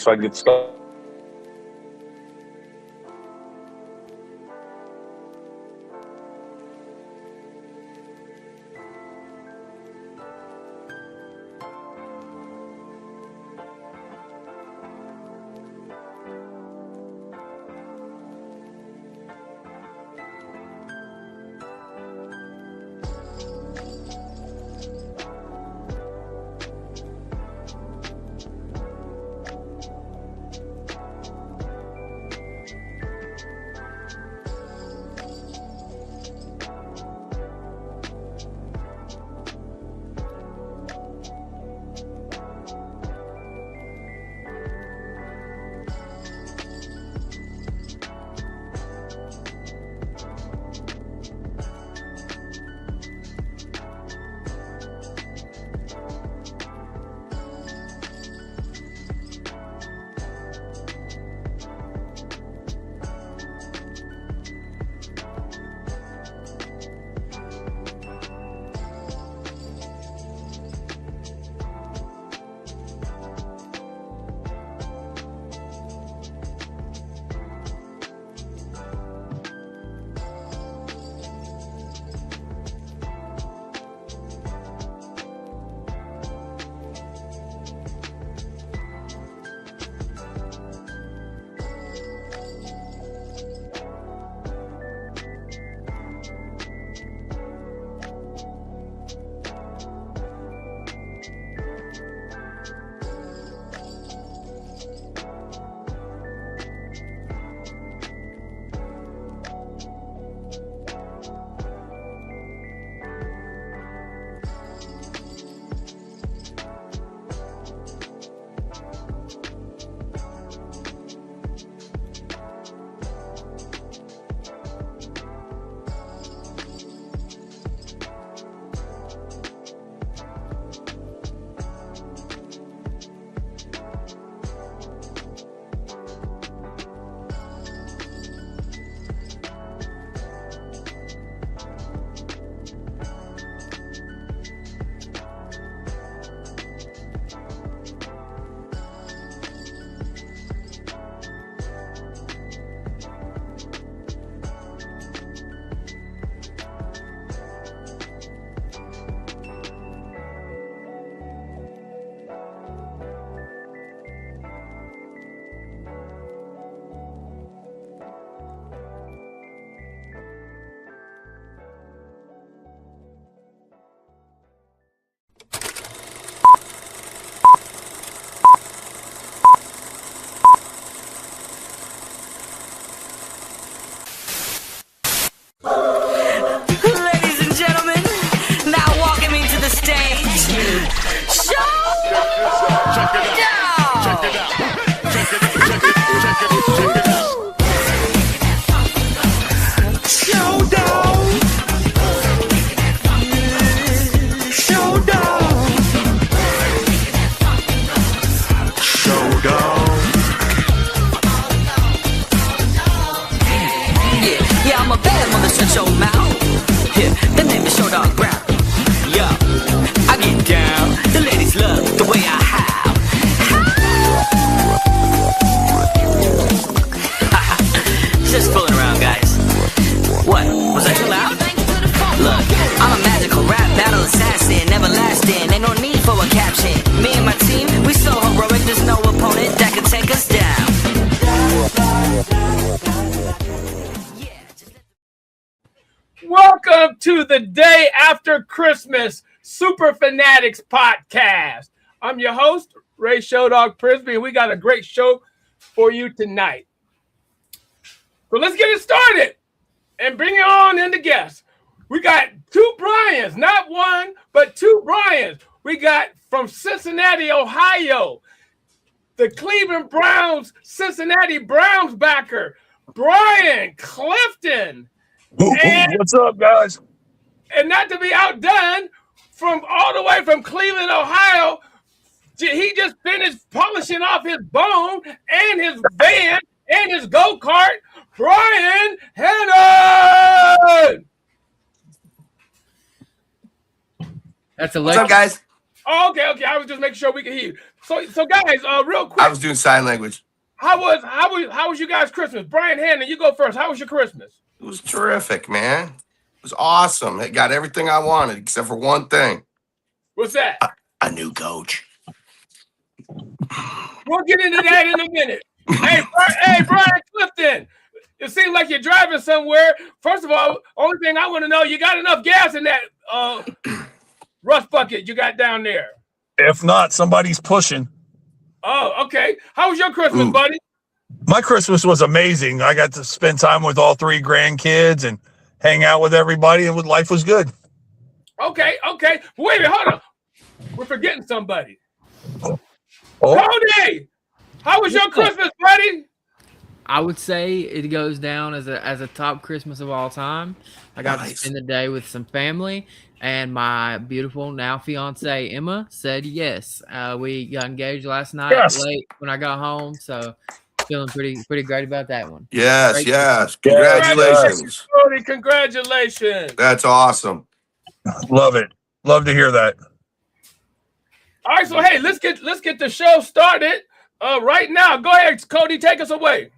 so I can get started. shut your mouth. Yeah, the name is Showdawg Brown. Yeah, I get down. The ladies love the way I howl. Just fooling around, guys. What? Was I too loud? Look, I'm a magical rap battle assassin, everlasting. Ain't no need for a caption. Me and my team, we so heroic. There's no opponent that can take us down. Welcome to the day after Christmas Superfan Addicts podcast. I'm your host, Ray Showdawg Prisby, and we got a great show for you tonight. So let's get it started and bring it on in the guests. We got two Bryans, not one, but two Bryans. We got from Cincinnati, Ohio, the Cleveland Browns, Cincinnati Browns backer, Brian Clifton. And, what's up, guys? And not to be outdone, from all the way from Cleveland, Ohio, he just finished polishing off his bone and his van and his go-kart, Brian Hannon. That's a What's up, guys? Oh, okay. I was just making sure we could hear you. So guys, real quick. I was doing sign language. How was you guys' Christmas? Brian Hannon, you go first. How was your Christmas? It was terrific, man. It was awesome. It got everything I wanted except for one thing. What's that? A new coach. We'll get into that in a minute. Hey, Brian Clifton. It seems like you're driving somewhere. First of all, only thing I want to know, you got enough gas in that rust bucket you got down there? If not, somebody's pushing. Oh, okay. How was your Christmas, buddy? My Christmas was amazing. I got to spend time with all 3 grandkids and hang out with everybody, and life was good. Okay. Wait a minute, hold on. We're forgetting somebody. Oh. Cody, how was your Christmas, buddy? I would say it goes down as a top Christmas of all time. I got to spend the day with some family, and my beautiful now fiance Emma said yes. We got engaged last night late when I got home, so feeling pretty great about that one. Yes. Congratulations. Cody, congratulations. That's awesome. Love it. Love to hear that. All right, so hey, let's get the show started right now. Go ahead, Cody, take us away.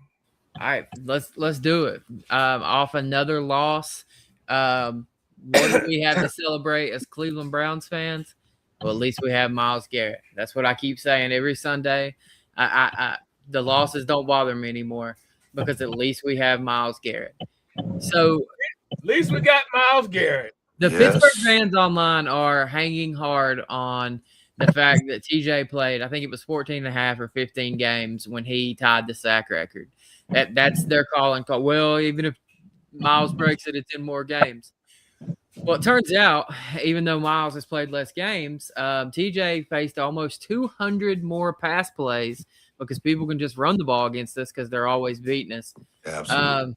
All right, let's do it. Off another loss. What do we have to celebrate as Cleveland Browns fans? Well, at least we have Myles Garrett. That's what I keep saying every Sunday. The losses don't bother me anymore because at least we have Myles Garrett. So at least we got Myles Garrett. The Pittsburgh fans online are hanging hard on the fact that TJ played, I think it was 14 and a half or 15 games when he tied the sack record. That's their calling call. Well, even if Myles breaks it, it's in more games. Well, it turns out, even though Myles has played less games, TJ faced almost 200 more pass plays because people can just run the ball against us because they're always beating us. Absolutely.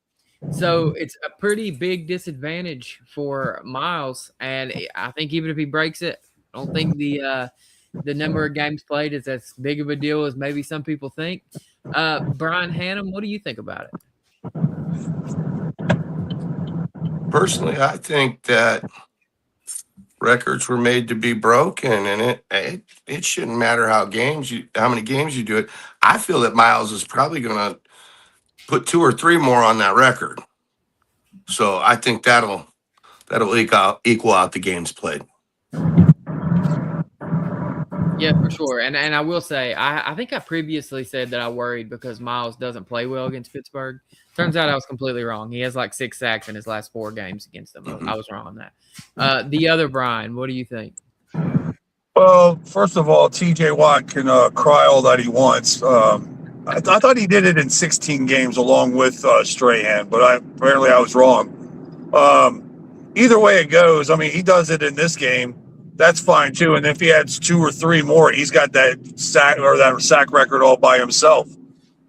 So it's a pretty big disadvantage for Myles, and I think even if he breaks it, I don't think the number of games played is as big of a deal as maybe some people think. Brian Hannon, what do you think about it? Personally, I think that records were made to be broken, and it shouldn't matter how many games you do it. I feel that Myles is probably going to put 2 or 3 more on that record. So I think that'll equal out the games played. Yeah, for sure. And I will say, I think I previously said that I worried because Myles doesn't play well against Pittsburgh. Turns out I was completely wrong. He has like 6 sacks in his last 4 games against them. I was wrong on that. The other Brian, what do you think? Well, first of all, TJ Watt can cry all that he wants. I thought he did it in 16 games along with Strahan, but apparently I was wrong. Either way it goes, I mean, he does it in this game. That's fine too. And if he adds 2 or 3 more, he's got that sack record all by himself.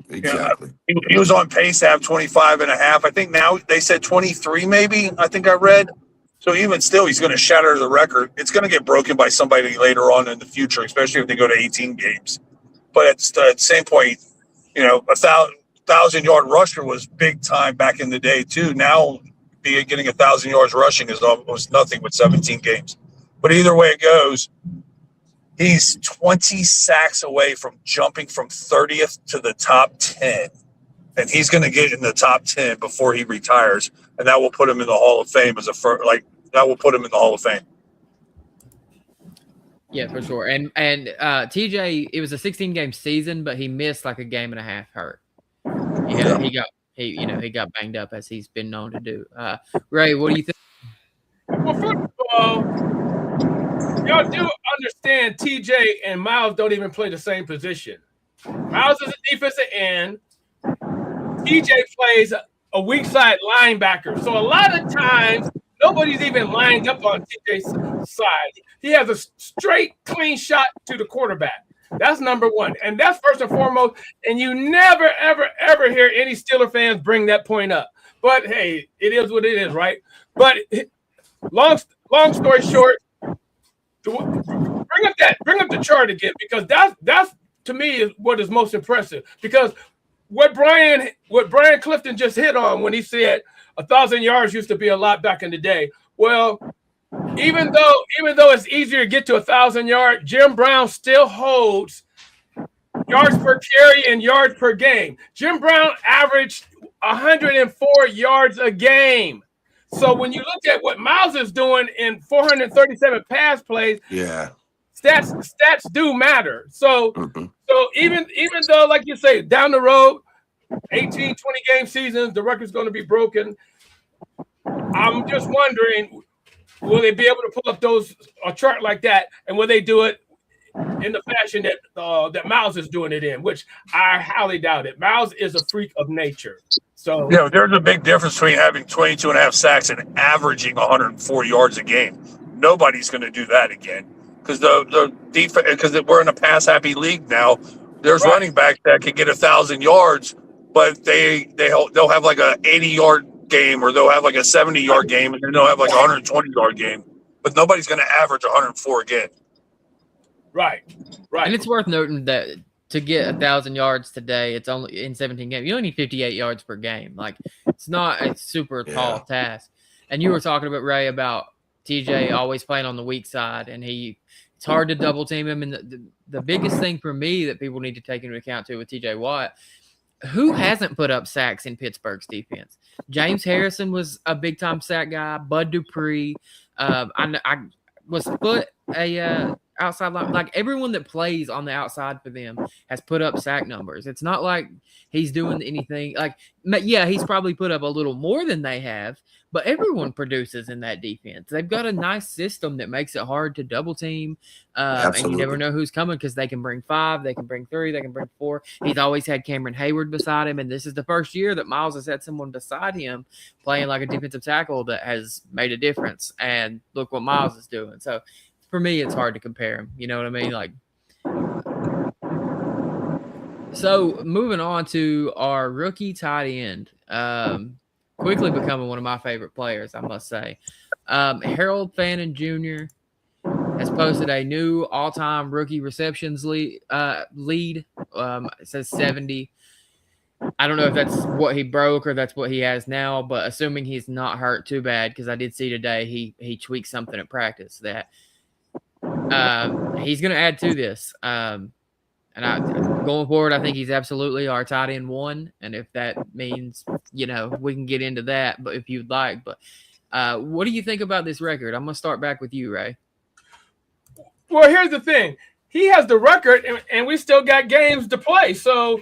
Exactly. He was on pace to have 25 and a half. I think now they said 23, maybe. I think I read. So even still, he's going to shatter the record. It's going to get broken by somebody later on in the future, especially if they go to 18 games. But at the same point, you know, a 1,000-yard rusher was big time back in the day too. Now, getting 1,000 yards rushing is almost nothing with 17 games. But either way it goes, he's 20 sacks away from jumping from 30th to the top 10. And he's going to get in the top 10 before he retires. And that will put him in the Hall of Fame that will put him in the Hall of Fame. Yeah, for sure. And TJ, it was a 16-game season, but he missed like a game and a half hurt. He got banged up as he's been known to do. Ray, what do you think? Well, first of all, y'all do understand TJ and Myles don't even play the same position. Myles is a defensive end. TJ plays a weak side linebacker. So a lot of times, nobody's even lined up on TJ's side. He has a straight, clean shot to the quarterback. That's number one. And that's first and foremost. And you never, ever, ever hear any Steeler fans bring that point up. But, hey, it is what it is, right? But long story short, bring up the chart again, because that's to me is what is most impressive. Because what Brian Clifton just hit on when he said 1,000 yards used to be a lot back in the day. Well, even though it's easier to get to 1,000 yards, Jim Brown still holds yards per carry and yards per game. Jim Brown averaged 104 yards a game. So when you look at what Miles is doing in 437 pass plays, stats do matter. So so even though, like you say, down the road, 18, 20 game seasons, the record's going to be broken. I'm just wondering, will they be able to pull up a chart like that, and will they do it in the fashion that Miles is doing it in, which I highly doubt it. Miles is a freak of nature. So there's a big difference between having 22 and a half sacks and averaging 104 yards a game. Nobody's going to do that again because the defense, because we're in a pass happy league now. There's running backs that can get 1,000 yards, but they'll have like a 80-yard game, or they'll have like a 70-yard game, and then they'll have like a 120-yard game. But nobody's going to average 104 again. Right. And it's worth noting that to get 1,000 yards today, it's only in 17 games. You only need 58 yards per game. Like, it's not a super tall task. And you were talking about, Ray, about TJ always playing on the weak side, and it's hard to double team him. And the biggest thing for me that people need to take into account too with TJ Watt, who hasn't put up sacks in Pittsburgh's defense? James Harrison was a big time sack guy. Bud Dupree. I was put a outside line. Like, everyone that plays on the outside for them has put up sack numbers. It's not like he's doing anything like, he's probably put up a little more than they have, but everyone produces in that defense. They've got a nice system that makes it hard to double team. And you never know who's coming because they can bring 5, they can bring 3, they can bring 4. He's always had Cameron Hayward beside him, and this is the first year that Miles has had someone beside him playing like a defensive tackle that has made a difference. And look what Miles is doing. So for me, it's hard to compare him. You know what I mean? Like, so moving on to our rookie tight end, quickly becoming one of my favorite players, I must say. Harold Fannin Jr. has posted a new all-time rookie receptions lead. It says 70. I don't know if that's what he broke or that's what he has now, but assuming he's not hurt too bad, because I did see today he tweaked something at practice that he's going to add to this. And going forward, I think he's absolutely our tight end 1. And if that means, we can get into that, but if you'd like. But what do you think about this record? I'm going to start back with you, Ray. Well, here's the thing. He has the record, and we still got games to play. So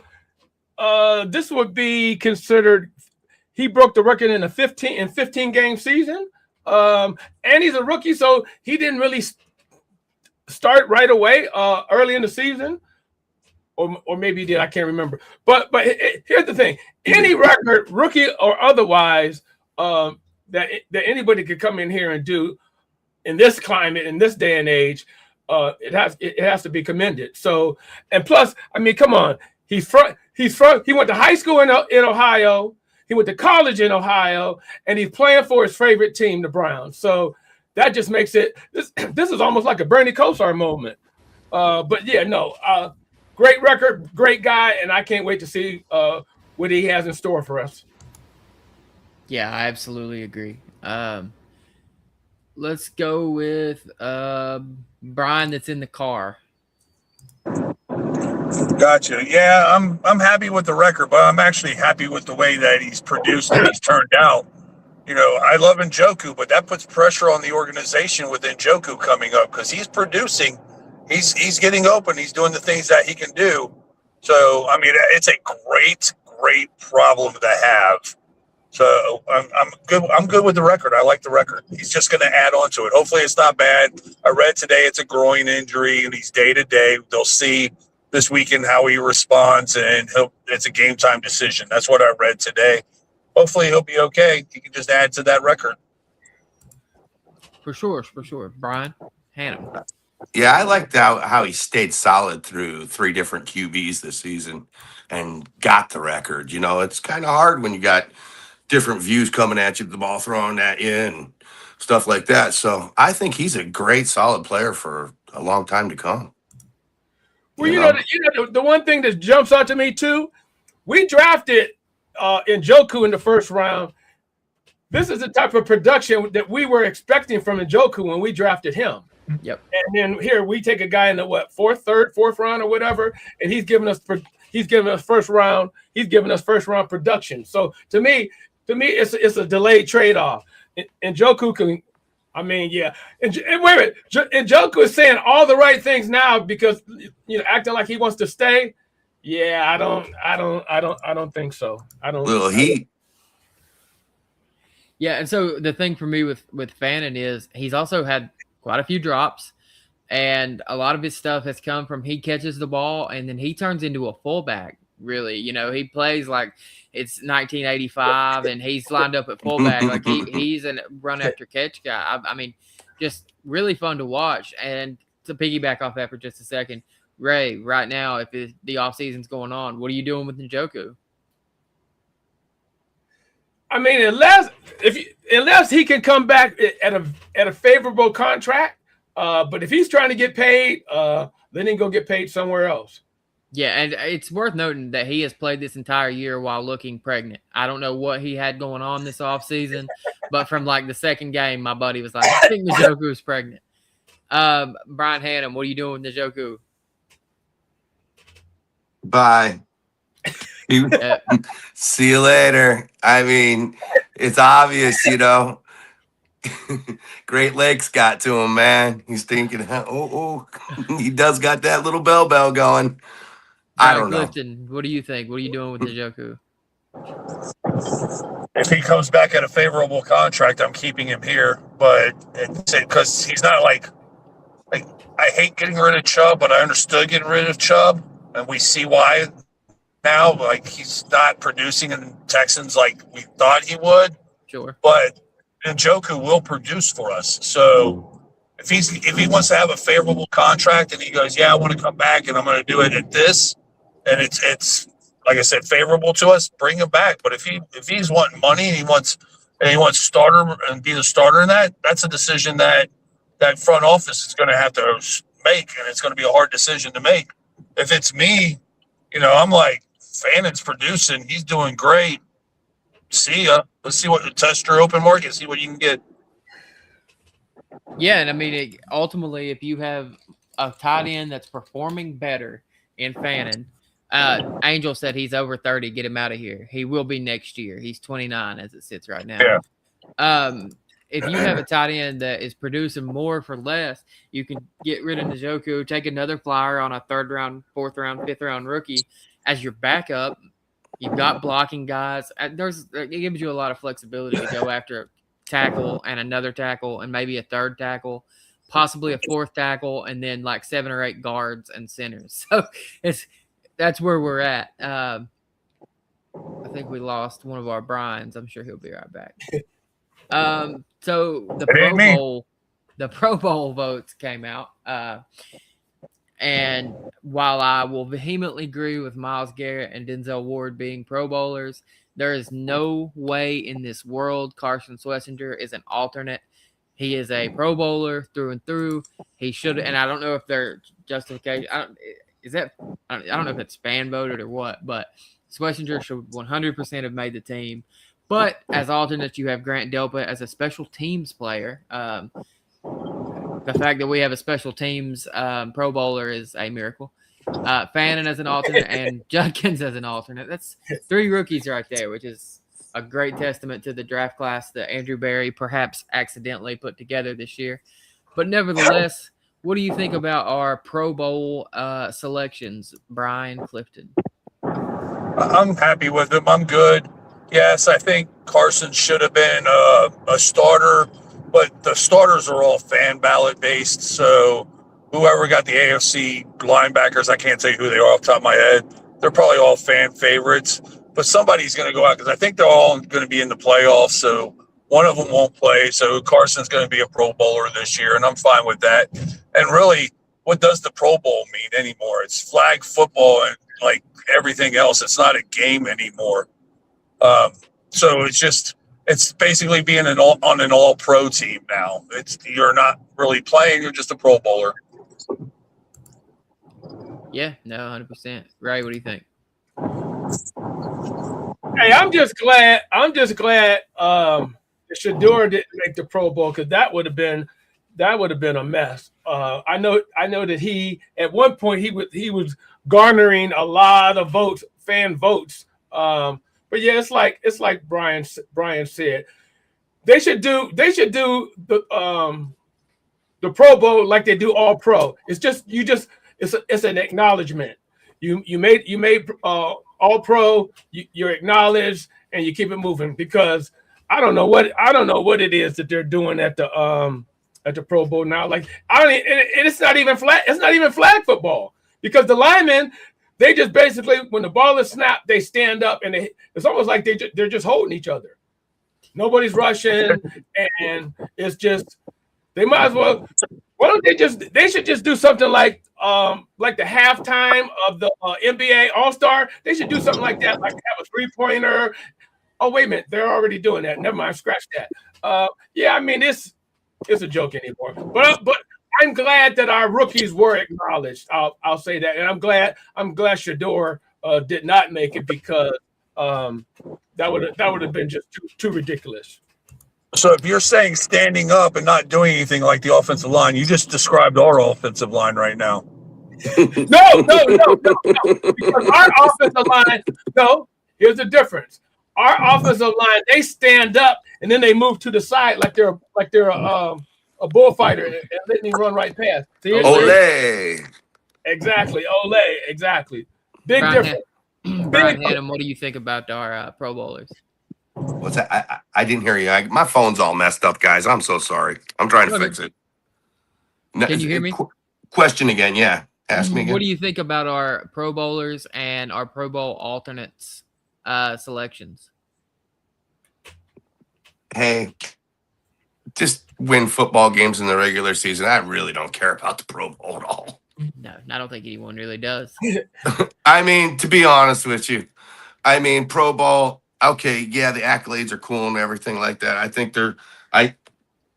this would be considered – he broke the record in a 15-game season. And he's a rookie, so he didn't really start right away early in the season. Or maybe he did. I can't remember. But here's the thing: any record, rookie or otherwise, that anybody could come in here and do in this climate, in this day and age, it has to be commended. So, and plus, I mean, come on, he went to high school in Ohio. He went to college in Ohio, and he's playing for his favorite team, the Browns. So that just makes it. This is almost like a Bernie Kosar moment. But yeah, no. Great record, great guy, and I can't wait to see what he has in store for us. Yeah, I absolutely agree. Let's go with Brian that's in the car. Gotcha. Yeah, I'm happy with the record, but I'm actually happy with the way that he's produced and he's turned out. I love Njoku, but that puts pressure on the organization with Njoku coming up because he's producing. He's getting open. He's doing the things that he can do. So, I mean, it's a great problem to have. So I'm good. I'm good with the record. I like the record. He's just going to add on to it. Hopefully it's not bad. I read today it's a groin injury and he's day to day. They'll see this weekend how he responds and it's a game time decision. That's what I read today. Hopefully he'll be okay. He can just add to that record. For sure. Brian Hannum. Yeah, I liked how he stayed solid through 3 different QBs this season and got the record. It's kind of hard when you got different views coming at you, the ball thrown at you and stuff like that. So I think he's a great, solid player for a long time to come. Well, the one thing that jumps out to me too, we drafted Njoku in the first round. This is the type of production that we were expecting from Njoku when we drafted him. Yep. And then here we take a guy in the fourth round or whatever, and he's giving us first round. He's giving us first round production. So to me, it's a delayed trade off. And Joku can, I mean, yeah. And wait a minute, and Joku is saying all the right things now because acting like he wants to stay. Yeah, I don't think so. I don't. Little heat. Yeah, and so the thing for me with Fannin is he's also had quite a few drops, and a lot of his stuff has come from he catches the ball and then he turns into a fullback. Really, he plays like it's 1985 and he's lined up at fullback. Like he's a run after catch guy. I mean, just really fun to watch. And to piggyback off that for just a second, Ray, right now, if the off season's going on, what are you doing with Njoku? I mean, unless he can come back at a favorable contract, but if he's trying to get paid, then he's gonna get paid somewhere else. Yeah, and it's worth noting that he has played this entire year while looking pregnant. I don't know what he had going on this offseason, but from like the second game, my buddy was like, I think Njoku is pregnant. Brian Hannum, what are you doing with Njoku? Bye. See you later. I mean, it's obvious, Great Lakes got to him, man. He's thinking, he does got that little bell going. I don't know. Clifton, what do you think? What are you doing with Njoku? If he comes back at a favorable contract, I'm keeping him here. But because he's not like I hate getting rid of Chubb, but I understood getting rid of Chubb, and we see why now. Like he's not producing in Texans like we thought he would. Sure. But Njoku will produce for us. So if he wants to have a favorable contract and he goes, yeah, I want to come back and I'm going to do it at this, and it's like I said, favorable to us, bring him back. But if he's wanting money and he wants starter and be the starter in that's a decision that front office is going to have to make, and it's going to be a hard decision to make. If it's me, I'm like, Fannin's producing, he's doing great. See ya. Let's see what test your open market, see what you can get. Yeah, and I mean, ultimately, if you have a tight end that's performing better in Fannin, Angel said he's over 30. Get him out of here. He will be next year. He's 29 as it sits right now. Yeah. If you have a tight end that is producing more for less, you can get rid of Njoku, take another flyer on a 3rd round, 4th round, 5th round rookie as your backup. You've got blocking guys. It gives you a lot of flexibility to go after a tackle and another tackle and maybe a 3rd tackle, possibly a 4th tackle, and then like 7 or 8 guards and centers. So that's where we're at. I think we lost one of our Brians. I'm sure he'll be right back. So the Pro Bowl votes came out. And while I will vehemently agree with Myles Garrett and Denzel Ward being Pro Bowlers, there is no way in this world Carson Schlesinger is an alternate. He is a Pro Bowler through and through. He should, and I don't know if their justification. I don't know if it's fan voted or what, but Schlesinger should 100% have made the team. But as alternate, you have Grant Delpit as a special teams player. The fact that we have a special teams Pro Bowler is a miracle. Fannin as an alternate and Judkins as an alternate. That's 3 rookies right there, which is a great testament to the draft class that Andrew Berry perhaps accidentally put together this year. But nevertheless, what do you think about our Pro Bowl selections, Brian Clifton? I'm happy with them. I'm good. Yes, I think Carson should have been a starter, but the starters are all fan ballot based. So whoever got the AFC linebackers, I can't tell you who they are off the top of my head. They're probably all fan favorites, but somebody's going to go out because I think they're all going to be in the playoffs. So one of them won't play. So Carson's going to be a Pro Bowler this year, and I'm fine with that. And really, what does the Pro Bowl mean anymore? It's flag football and like everything else. It's not a game anymore. So it's basically being on an all-pro team now. You're not really playing; you're just a Pro Bowler. Yeah, no, 100%. Ray, what do you think? Hey, I'm just glad Shador didn't make the Pro Bowl because that would have been that would have been a mess. I know that he at one point he was garnering a lot of votes, fan votes. But yeah, it's like Brian said. They should do the Pro Bowl like they do All Pro. It's an acknowledgement. You made All Pro. You're acknowledged, and you keep it moving, because I don't know what it is that they're doing at the Pro Bowl now. Like, it's not even flag. It's not even flag football, because the linemen, they just basically, when the ball is snapped, they stand up, and it's almost like they're just holding each other. Nobody's rushing, and it's just, they might as well. Why don't they should just do something like the halftime of the NBA All-Star. They should do something like that, like have a 3-pointer. Oh, wait a minute, they're already doing that. Never mind, scratch that. Yeah, I mean, it's a joke anymore. But I'm glad that our rookies were acknowledged. I'll say that, and I'm glad Showdawg did not make it, because that would have been just too ridiculous. So if you're saying standing up and not doing anything like the offensive line, you just described our offensive line right now. No. Because our offensive line, here's the difference. Our offensive line, they stand up and then they move to the side like they're a bullfighter, and let me run right past. See, Ole. Exactly. Big difference. Brian Hannum, what do you think about our Pro Bowlers? What's that? I didn't hear you. My phone's all messed up, guys. I'm so sorry. I'm trying to fix it. Can you hear me? Question again. Yeah. Ask me again. What do you think about our Pro Bowlers and our Pro Bowl alternates selections? Hey, just win football games in the regular season. I really don't care about the Pro Bowl at all. No, I don't think anyone really does. I mean, to be honest with you, Pro Bowl, okay, yeah, the accolades are cool and everything like that. I think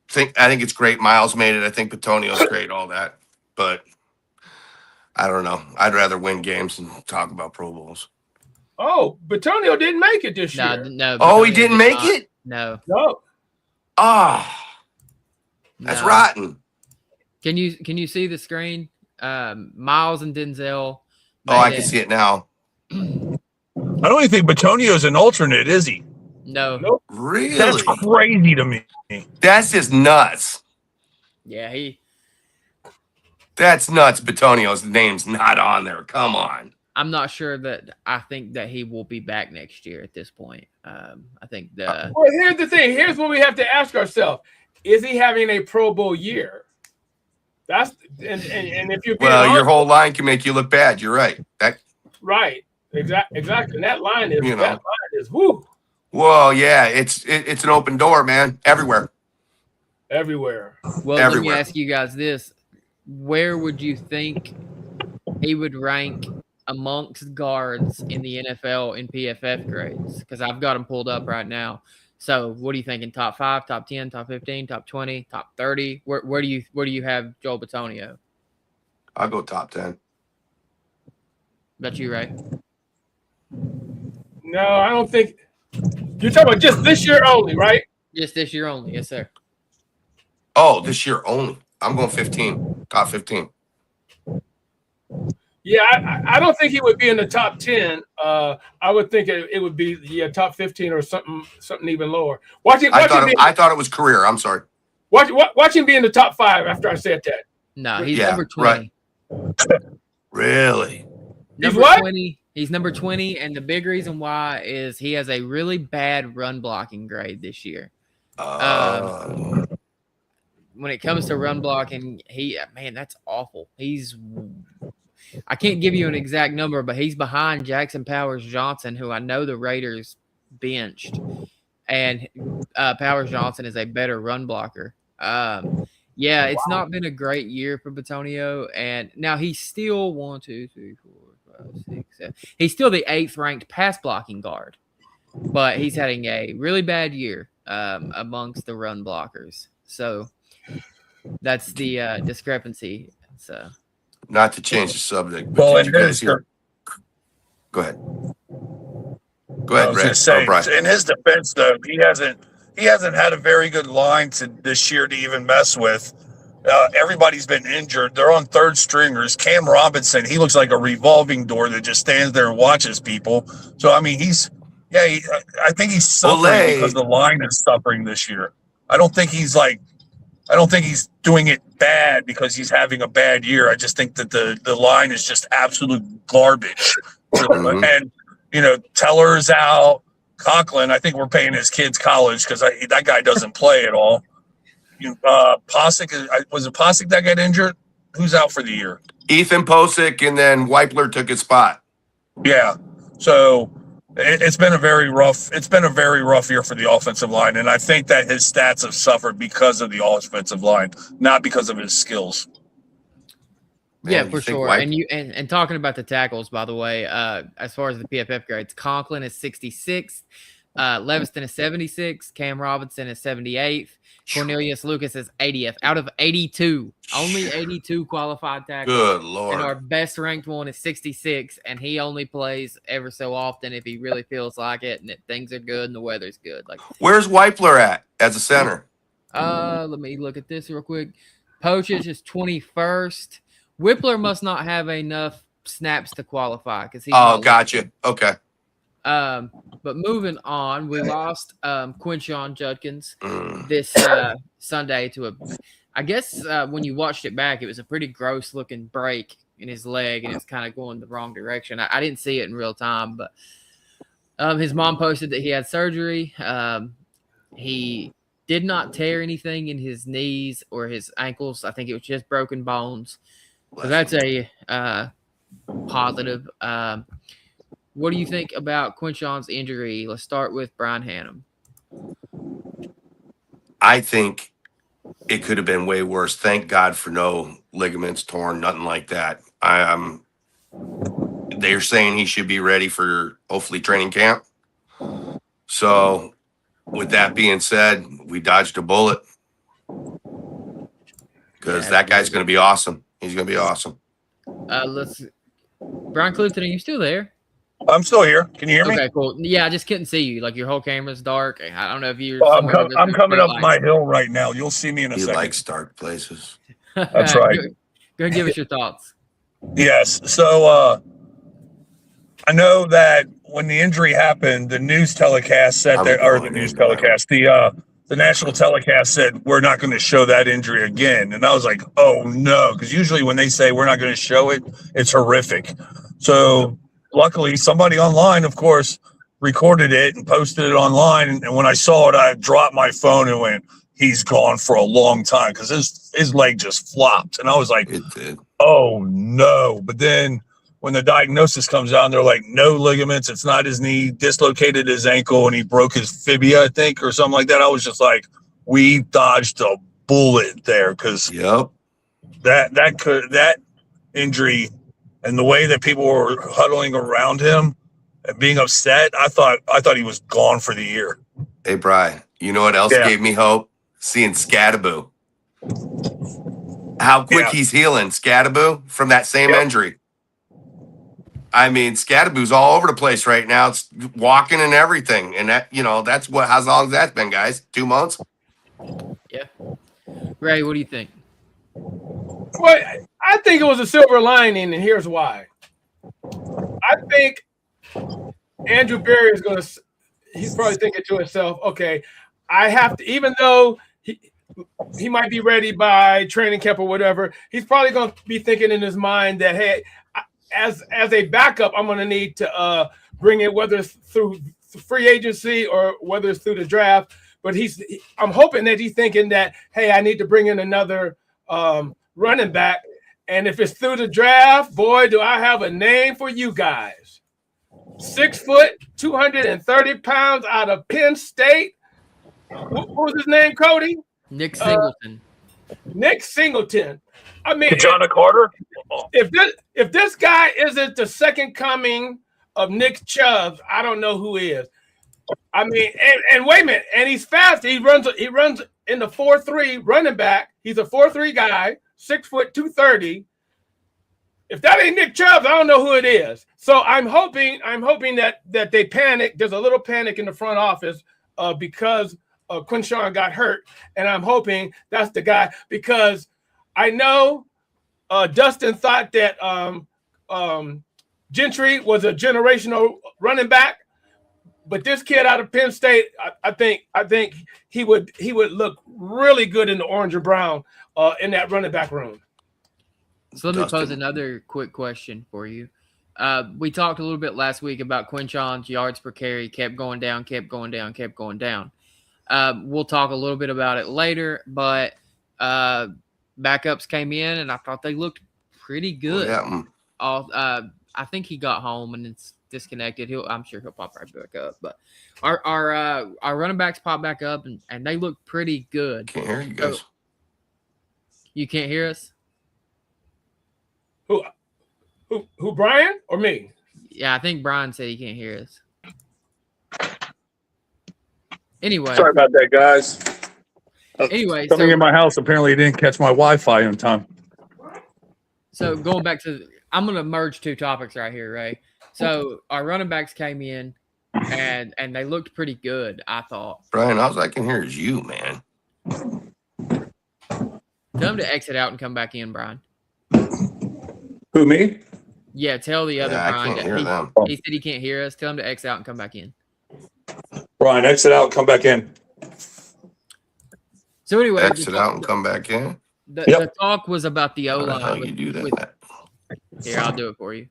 it's great. Miles made it. I think Petonio's great, all that. But I don't know. I'd rather win games than talk about Pro Bowls. Oh, Petonio didn't make it this year. No. Oh, he didn't make it? No. Ah, that's rotten. Can you see the screen? Miles and Denzel. Oh, I can see it now. I don't even think Betonio's an alternate, is he? No. Nope. Really? That's crazy to me. That's just nuts. Yeah, That's nuts. Betonio's name's not on there. Come on. I'm not sure that I think that he will be back next year at this point. I think Well, here's the thing. Here's what we have to ask ourselves: is he having a Pro Bowl year? And if you're your whole line can make you look bad. You're right. Right. Exactly. And that line is woo. Well, yeah, it's an open door, man. Everywhere. Well, let me ask you guys this: where would you think he would rank amongst guards in the NFL in PFF grades? Because I've got them pulled up right now. So, what are you thinking? Top 5, top 10, top 15, top 20, top 30? Where do you have Joel Bitonio? I'll go top 10. About you, Ray? No, I don't think. You're talking about just this year only, right? Just this year only, yes, sir. Oh, this year only. I'm going 15. Top 15. Yeah, I don't think he would be in the top 10. I would think it would be top 15 or something even lower. I thought it was career. I'm sorry. Watch him be in the top 5 after I said that. No, he's number 20. Right. Really? He's what? 20. He's number 20, and the big reason why is he has a really bad run blocking grade this year. When it comes to run blocking, that's awful. I can't give you an exact number, but he's behind Jackson Powers Johnson, who I know the Raiders benched, and Powers Johnson is a better run blocker. It's not been a great year for Bitonio, and now he's still 1, 2, 3, 4, 5, 6, 7. He's still the 8th ranked pass blocking guard, but he's having a really bad year amongst the run blockers. So that's the discrepancy. So. Not to change the subject, but Well, did you guys hear? Go ahead. I was just saying, in his defense, though, he hasn't had a very good line this year to even mess with. Everybody's been injured. They're on third stringers. Cam Robinson, he looks like a revolving door that just stands there and watches people. So, I mean, I think he's suffering because the line is suffering this year. I don't think he's doing it bad because he's having a bad year. I just think that the line is just absolute garbage. And, Teller's out. Conklin, I think we're paying his kids college because that guy doesn't play at all. Posick, was it Posick that got injured? Who's out for the year? Ethan Posick, and then Weipler took his spot. Yeah. So it's been a very rough year for the offensive line, and I think that his stats have suffered because of the offensive line, not because of his skills. Yeah, for sure. And talking about the tackles, by the way, as far as the PFF grades, Conklin is 66th, Leviston is 76, Cam Robinson is 78th, Cornelius Lucas is 80th out of 82. Only 82 qualified tackles. Good Lord. And our best ranked one is 66, and he only plays ever so often if he really feels like it and that things are good and the weather's good. Like, where's Weipler at as a center? Let me look at this real quick. Pochich is 21st. Whippler must not have enough snaps to qualify because he's. Oh, gotcha. Okay. But moving on, we lost Quinshon Judkins this Sunday to I guess when you watched it back, it was a pretty gross looking break in his leg, and it's kind of going the wrong direction. I didn't see it in real time, but his mom posted that he had surgery. He did not tear anything in his knees or his ankles. I think it was just broken bones. So that's a positive. What do you think about Quinshon's injury? Let's start with Brian Hannum. I think it could have been way worse. Thank God for no ligaments torn, nothing like that. They're saying he should be ready for hopefully training camp. So with that being said, we dodged a bullet because that guy's going to be awesome. He's going to be awesome. Brian Clifton, are you still there? I'm still here. Can you hear me? Okay, cool. Yeah, I just couldn't see you. Like your whole camera's dark. I don't know if you're. I'm coming up my hill right now. You'll see me in a second. He likes dark places. That's right. Go give us your thoughts. Yes. So I know that when the injury happened, the news telecast said the national telecast said we're not going to show that injury again. And I was like, oh no, because usually when they say we're not going to show it, it's horrific. So luckily somebody online, of course, recorded it and posted it online. And when I saw it, I dropped my phone and went, he's gone for a long time because his leg just flopped. And I was like, it did. Oh no. But then when the diagnosis comes out and they're like, no ligaments, it's not his knee, dislocated his ankle, and he broke his fibia, I think, or something like that. I was just like, we dodged a bullet there because that injury and the way that people were huddling around him and being upset, I thought he was gone for the year. Hey, Brian, you know what else gave me hope? Seeing Scattaboo. How quick he's healing, Scattaboo, from that same injury. I mean, Scattaboo's all over the place right now. It's walking and everything. And that, that's how long that's been, guys? 2 months? Yeah. Ray, what do you think? Well, I think it was a silver lining, and here's why. I think Andrew Berry he's probably thinking to himself, okay, I have to, even though he might be ready by training camp or whatever, he's probably going to be thinking in his mind that, hey, as a backup, I'm going to need to bring it, whether it's through free agency or whether it's through the draft. But I'm hoping that he's thinking that, hey, I need to bring in another running back. And if it's through the draft, boy, do I have a name for you guys. 6 foot, 230 pounds out of Penn State. What was his name, Cody? Nick Singleton. Nick Singleton. I mean, John Carter. If this guy isn't the second coming of Nick Chubb, I don't know who is. I mean, and wait a minute, and he's fast. He runs in the 4.3 running back. He's a 4.3 guy, 6 foot, 230. If that ain't Nick Chubb, I don't know who it is. So I'm hoping that they panic. There's a little panic in the front office because Quinshon got hurt, and I'm hoping that's the guy because I know Dustin thought that Gentry was a generational running back, but this kid out of Penn State, I think he would look really good in the orange and brown in that running back room. So let me pose another quick question for you. We talked a little bit last week about Quinshon's yards per carry kept going down. We'll talk a little bit about it later, but backups came in, and I thought they looked pretty good. I think he got home and it's disconnected. I'm sure he'll pop right back up. But our running backs pop back up, and they look pretty good. Can't hear you guys. So, you can't hear us? Who, Brian or me? Yeah, I think Brian said he can't hear us. Anyway. Sorry about that, guys. Anyway. Something in my house apparently didn't catch my Wi-Fi in time. So going back to – I'm going to merge two topics right here, Ray. So our running backs came in, and they looked pretty good, I thought. Brian, all I can hear is you, man. Tell him to exit out and come back in, Brian. Who, me? Yeah, tell the other Brian. I can't hear them. He said he can't hear us. Tell him to exit out and come back in. Brian, exit out and come back in. So anyway. Exit out and come back in? The talk was about the O-line. How you do that? Here, I'll do it for you.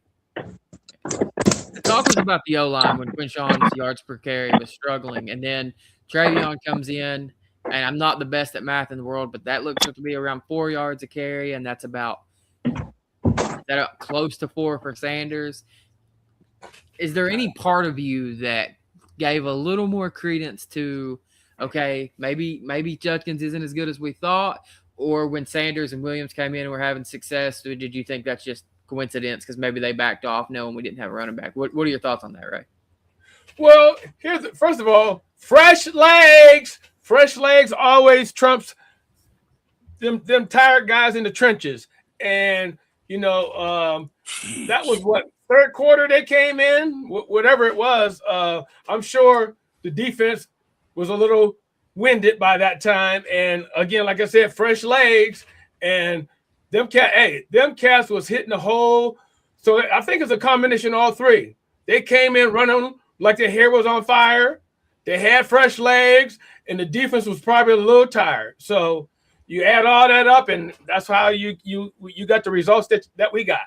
The talk was about the O-line when Quinshon's yards per carry was struggling. And then Travion comes in, and I'm not the best at math in the world, but that looks to be around 4 yards a carry, and that's about close to 4 for Sanders. Is there any part of you that gave a little more credence to, okay, maybe Judkins isn't as good as we thought, or when Sanders and Williams came in and were having success, or did you think that's just coincidence because maybe they backed off knowing we didn't have a running back? What are your thoughts on that, Ray? Well, first of all, fresh legs. Fresh legs always trumps them tired guys in the trenches. And, that was what, third quarter they came in, whatever it was. I'm sure the defense was a little winded by that time. And again, like I said, fresh legs, and them cats was hitting the hole. So I think it's a combination of all three. They came in running like their hair was on fire. They had fresh legs, and the defense was probably a little tired. So you add all that up, and that's how you got the results that we got.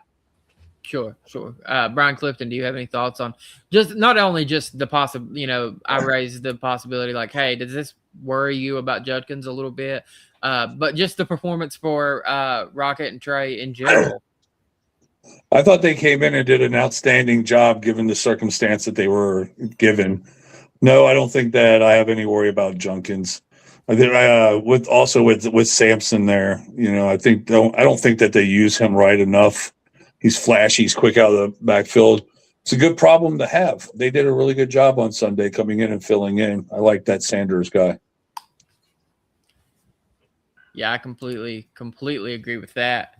Sure. Brian Clifton, do you have any thoughts on just not only just the possible, I raised the possibility like, hey, does this worry you about Judkins a little bit? But just the performance for Rocket and Trey in general. I thought they came in and did an outstanding job given the circumstance that they were given. No, I don't think that I have any worry about Judkins. I think with Sampson there, I don't think that they use him right enough. He's flashy. He's quick out of the backfield. It's a good problem to have. They did a really good job on Sunday coming in and filling in. I like that Sanders guy. Yeah, I completely agree with that.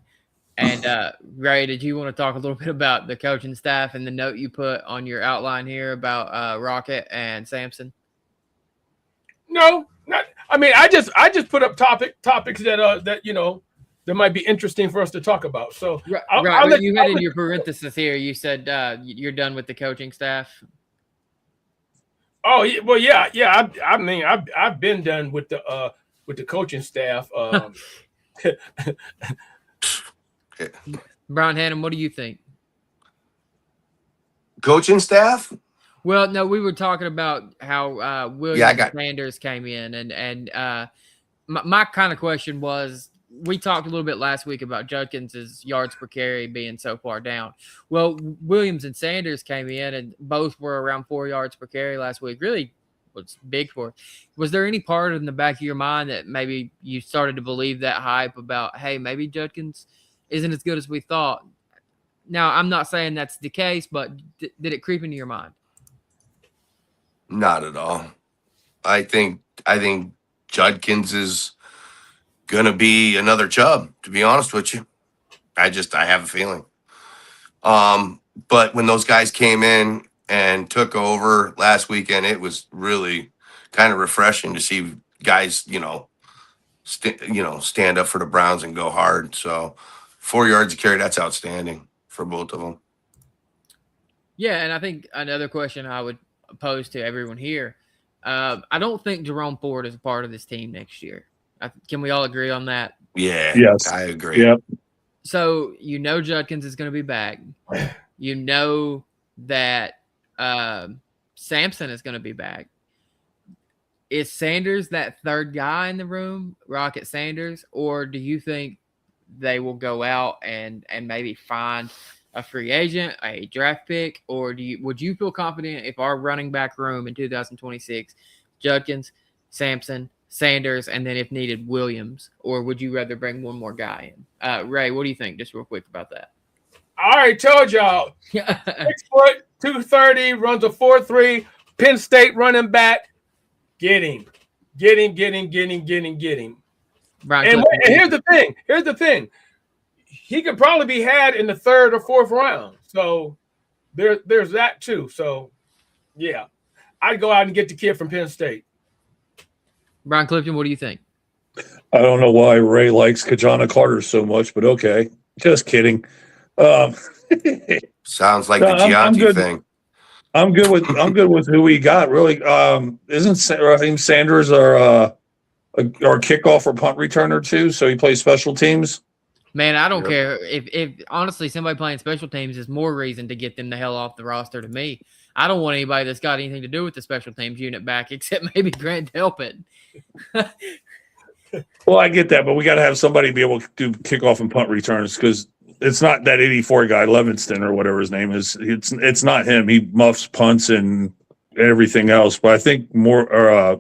And Ray, did you want to talk a little bit about the coaching staff and the note you put on your outline here about Rocket and Sampson? No, not. I mean, I just put up topics that that might be interesting for us to talk about. So, you had in your parenthesis here, you said you're done with the coaching staff. Oh, well, yeah. I mean, I've been done with the coaching staff. Brian Hannum, what do you think? Coaching staff? Well, no, we were talking about how Williams and Sanders came in, and my kind of question was, we talked a little bit last week about Judkins' yards per carry being so far down. Well, Williams and Sanders came in, and both were around 4 yards per carry last week. Really was big for it. Was there any part in the back of your mind that maybe you started to believe that hype about, hey, maybe Judkins isn't as good as we thought? Now, I'm not saying that's the case, but did it creep into your mind? Not at all. I think Judkins is gonna be another Chubb, to be honest with you. I have a feeling. But when those guys came in and took over last weekend, it was really kind of refreshing to see guys, stand up for the Browns and go hard. So 4 yards a carry, that's outstanding for both of them. Yeah, and I think another question I would pose to everyone here, I don't think Jerome Ford is a part of this team next year. Can we all agree on that? Yeah, Yes. I agree. Yep. So Judkins is going to be back. You know that Sampson is going to be back. Is Sanders that third guy in the room, Rocket Sanders, or do you think they will go out and maybe find a free agent, a draft pick, or would you feel confident if our running back room in 2026, Judkins, Sampson, Sanders, and then if needed, Williams, or would you rather bring one more guy in? Ray, what do you think? Just real quick about that. I already told y'all. 6 foot, 230, runs a 4.3, Penn State running back. Get him. Brian And here's the thing. He could probably be had in the 3rd or 4th round. So there's that too. So yeah, I'd go out and get the kid from Penn State. Brian Clifton, what do you think? I don't know why Ray likes Kajana Carter so much, but okay. Just kidding. Sounds like No, the I'm Gianti good. thing. I'm good with who we got. Really, isn't Raheem Sanders our kickoff or punt returner too? So he plays special teams. Man, I don't care if honestly somebody playing special teams is more reason to get them the hell off the roster to me. I don't want anybody that's got anything to do with the special teams unit back, except maybe Grant Delpit. Well, I get that, but we got to have somebody be able to do kickoff and punt returns because it's not that 84 guy, Levinston or whatever his name is. It's not him. He muffs punts and everything else. But I think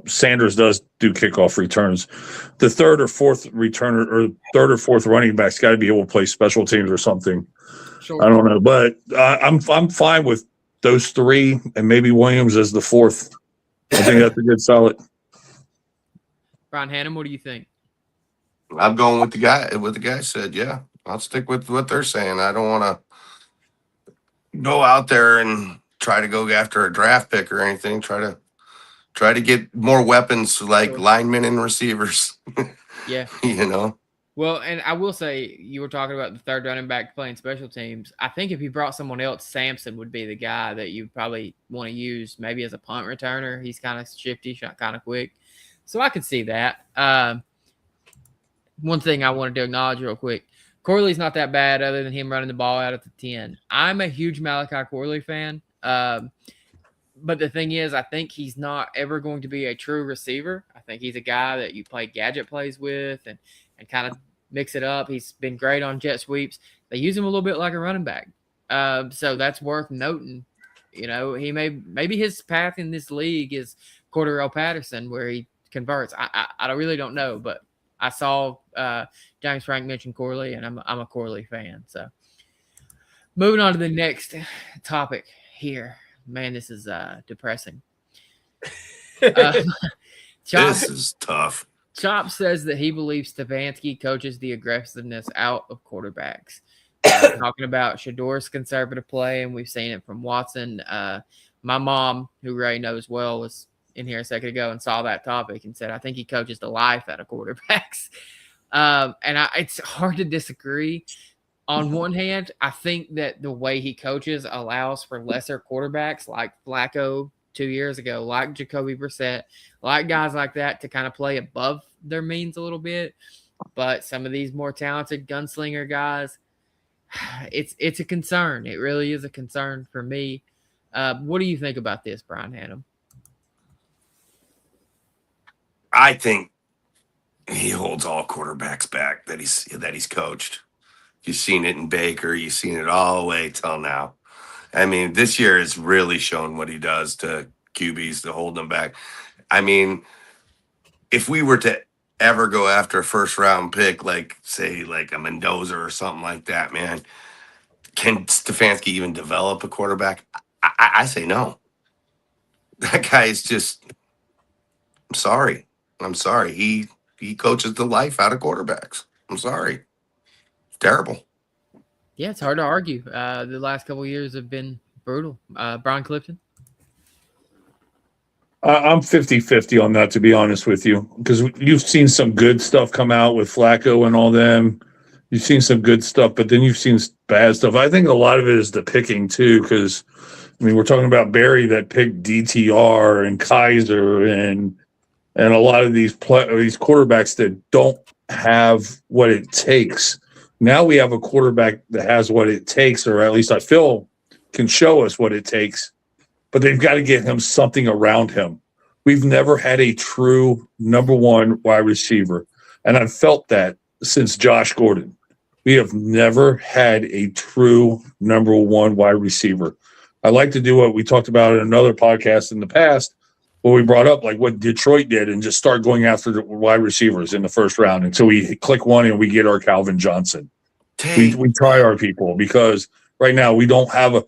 Sanders does do kickoff returns. The 3rd or 4th returner or 3rd or 4th running back's got to be able to play special teams or something. Sure. I don't know, but I'm fine with those 3 and maybe Williams as the 4th. I think that's a good solid. Brian Hannum, what do you think? I'm going with the guy. What the guy said. Yeah, I'll stick with what they're saying. I don't want to go out there and try to go after a draft pick or anything. Try to get more weapons like linemen and receivers. Yeah. Well, and I will say, you were talking about the 3rd running back playing special teams. I think if you brought someone else, Sampson would be the guy that you probably want to use maybe as a punt returner. He's kind of shifty, kind of quick. So I could see that. One thing I wanted to acknowledge real quick, Corley's not that bad other than him running the ball out at the 10. I'm a huge Malachi Corley fan. But the thing is, I think he's not ever going to be a true receiver. I think he's a guy that you play gadget plays with and kind of mix it up. He's been great on jet sweeps. They use him a little bit like a running back. So that's worth noting. He maybe his path in this league is Cordarrelle Patterson, where he converts. I really don't know, but I saw James Frank mention Corley, and I'm a Corley fan. So moving on to the next topic here. Man, this is depressing. This is tough. Chop says that he believes Stefanski coaches the aggressiveness out of quarterbacks. Talking about Shador's conservative play, and we've seen it from Watson. My mom, who Ray knows well, was in here a second ago and saw that topic and said, I think he coaches the life out of quarterbacks. It's hard to disagree. On one hand, I think that the way he coaches allows for lesser quarterbacks like Flacco 2 years ago, like Jacoby Brissett, like guys like that to kind of play above their means a little bit. But some of these more talented gunslinger guys, it's a concern. It really is a concern for me. What do you think about this, Brian Hannum? I think he holds all quarterbacks back that he's coached. You've seen it in Baker. You've seen it all the way till now. I mean, this year has really shown what he does to QBs to hold them back. I mean, if we were to ever go after a first-round pick, like, say, like a Mendoza or something like that, man, can Stefanski even develop a quarterback? I say no. That guy is just – I'm sorry. He coaches the life out of quarterbacks. I'm sorry. Terrible. Yeah, it's hard to argue. The last couple of years have been brutal. Brian Clifton? I'm 50-50 on that, to be honest with you, because you've seen some good stuff come out with Flacco and all them. You've seen some good stuff, but then you've seen bad stuff. I think a lot of it is the picking too, because I mean, we're talking about Barry that picked DTR and Kaiser and a lot of these quarterbacks that don't have what it takes. Now we have a quarterback that has what it takes, or at least I feel can show us what it takes, but they've got to get him something around him. We've never had a true number one wide receiver, and I've felt that since Josh Gordon. We have never had a true number one wide receiver. I like to do what we talked about in another podcast in the past, where we brought up like what Detroit did and just start going after the wide receivers in the first round until we click one and we get our Calvin Johnson. We try our people, because right now we don't have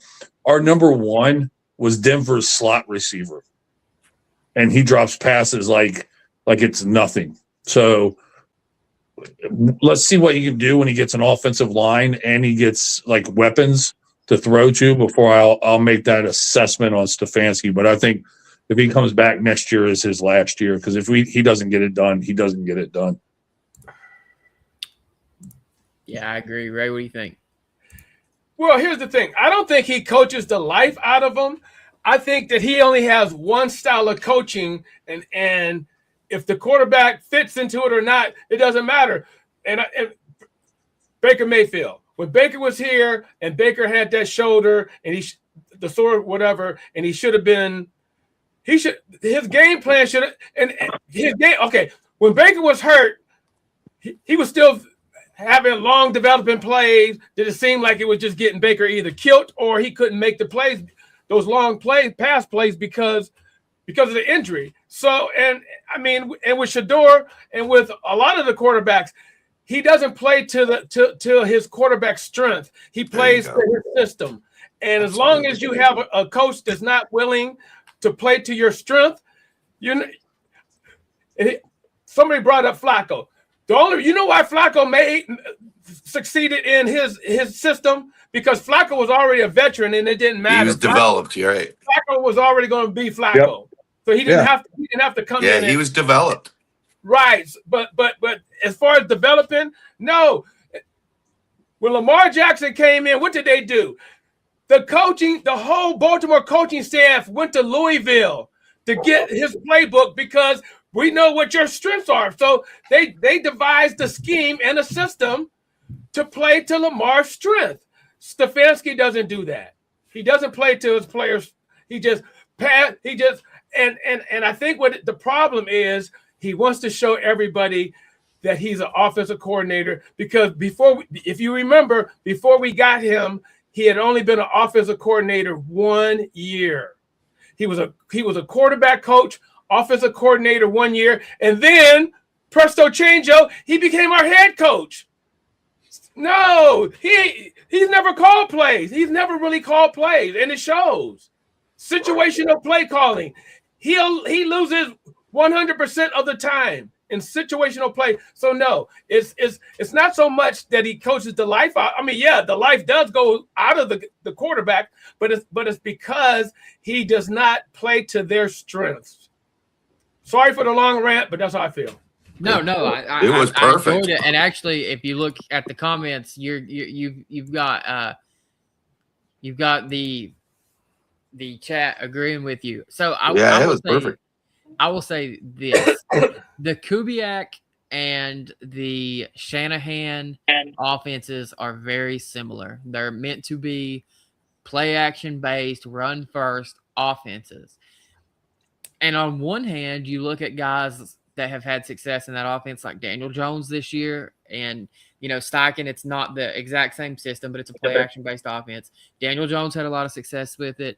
our number one was Denver's slot receiver, and he drops passes like it's nothing. So let's see what he can do when he gets an offensive line and he gets like weapons to throw to before I'll make that assessment on Stefanski. But I think if he comes back next year is his last year, because if he doesn't get it done, he doesn't get it done. Yeah, I agree. Ray, what do you think? Well, here's the thing. I don't think he coaches the life out of them. I think that he only has one style of coaching, and if the quarterback fits into it or not, it doesn't matter. And Baker Mayfield, when Baker was here and Baker had that shoulder and the sore whatever, and his game plan should have, and his game, okay, when Baker was hurt, he was still having long developing plays. Did it seem like it was just getting Baker either killed or he couldn't make the plays, those long pass plays because of the injury. So, and I mean, and with Shador and with a lot of the quarterbacks, he doesn't play to his quarterback strength. He plays to his system. And as long as you have a coach that's not willing to play to your strength, somebody brought up Flacco. You know why Flacco succeeded in his system? Because Flacco was already a veteran and it didn't matter. He was developed, you're right. Flacco was already going to be Flacco. Yep. So he didn't have to come in. Yeah, he was developed. Right. But as far as developing, no. When Lamar Jackson came in, what did they do? The whole Baltimore coaching staff went to Louisville to get his playbook because we know what your strengths are. So they devised a scheme and a system to play to Lamar's strength. Stefanski doesn't do that. He doesn't play to his players. He just and I think what the problem is, he wants to show everybody that he's an offensive coordinator, because if you remember, before we got him, he had only been an offensive coordinator 1 year. He was a quarterback coach, offensive coordinator 1 year, and then presto changeo, he became our head coach. No, he's never called plays. He's never really called plays, and it shows. Situational play calling. He loses 100% of the time in situational play. So no, it's not so much that he coaches the life out. I mean, yeah, the life does go out of the quarterback, but it's because he does not play to their strengths. Sorry for the long rant, but that's how I feel. No, it was perfect. I enjoyed it. And actually, if you look at the comments, you've got the chat agreeing with you. So perfect. I will say this: the Kubiak and the Shanahan offenses are very similar. They're meant to be play action based, run first offenses. And on one hand, you look at guys that have had success in that offense, like Daniel Jones this year, and Steichen. It's not the exact same system, but it's a play action based offense. Daniel Jones had a lot of success with it.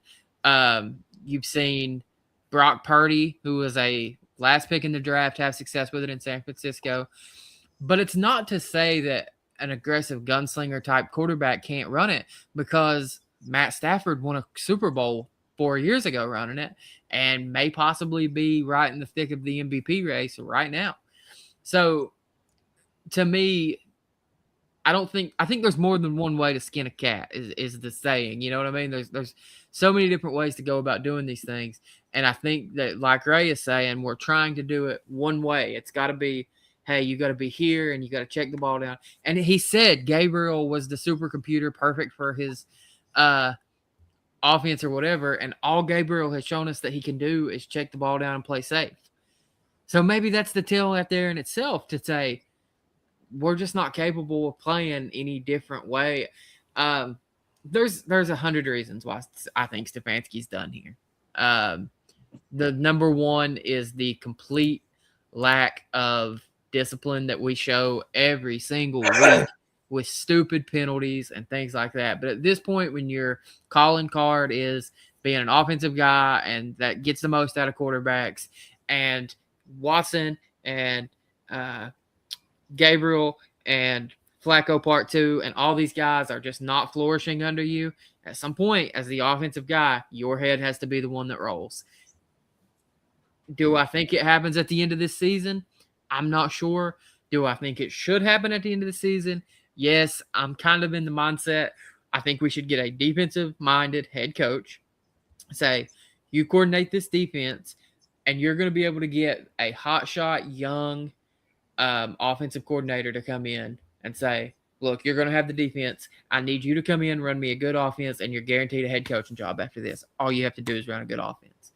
You've seen Brock Purdy, who was a last pick in the draft, have success with it in San Francisco. But it's not to say that an aggressive gunslinger type quarterback can't run it, because Matt Stafford won a Super Bowl 4 years ago running it, and may possibly be right in the thick of the MVP race right now. So to me, I think there's more than one way to skin a cat is the saying, you know what I mean? There's so many different ways to go about doing these things. And I think that, like Ray is saying, we're trying to do it one way. It's got to be, hey, you got to be here and you got to check the ball down. And he said Gabriel was the supercomputer perfect for his offense or whatever. And all Gabriel has shown us that he can do is check the ball down and play safe. So maybe that's the tell out there in itself to say, we're just not capable of playing any different way. There's 100 reasons why I think Stefanski's done here. The number one is the complete lack of discipline that we show every single week with stupid penalties and things like that. But at this point, when your calling card is being an offensive guy and that gets the most out of quarterbacks, and Watson and Gabriel and Flacco Part 2 and all these guys are just not flourishing under you, at some point, as the offensive guy, your head has to be the one that rolls. Do I think it happens at the end of this season? I'm not sure. Do I think it should happen at the end of the season? Yes, I'm kind of in the mindset. I think we should get a defensive-minded head coach. Say, you coordinate this defense, and you're going to be able to get a hotshot, young offensive coordinator to come in and say, look, you're going to have the defense. I need you to come in, run me a good offense, and you're guaranteed a head coaching job after this. All you have to do is run a good offense.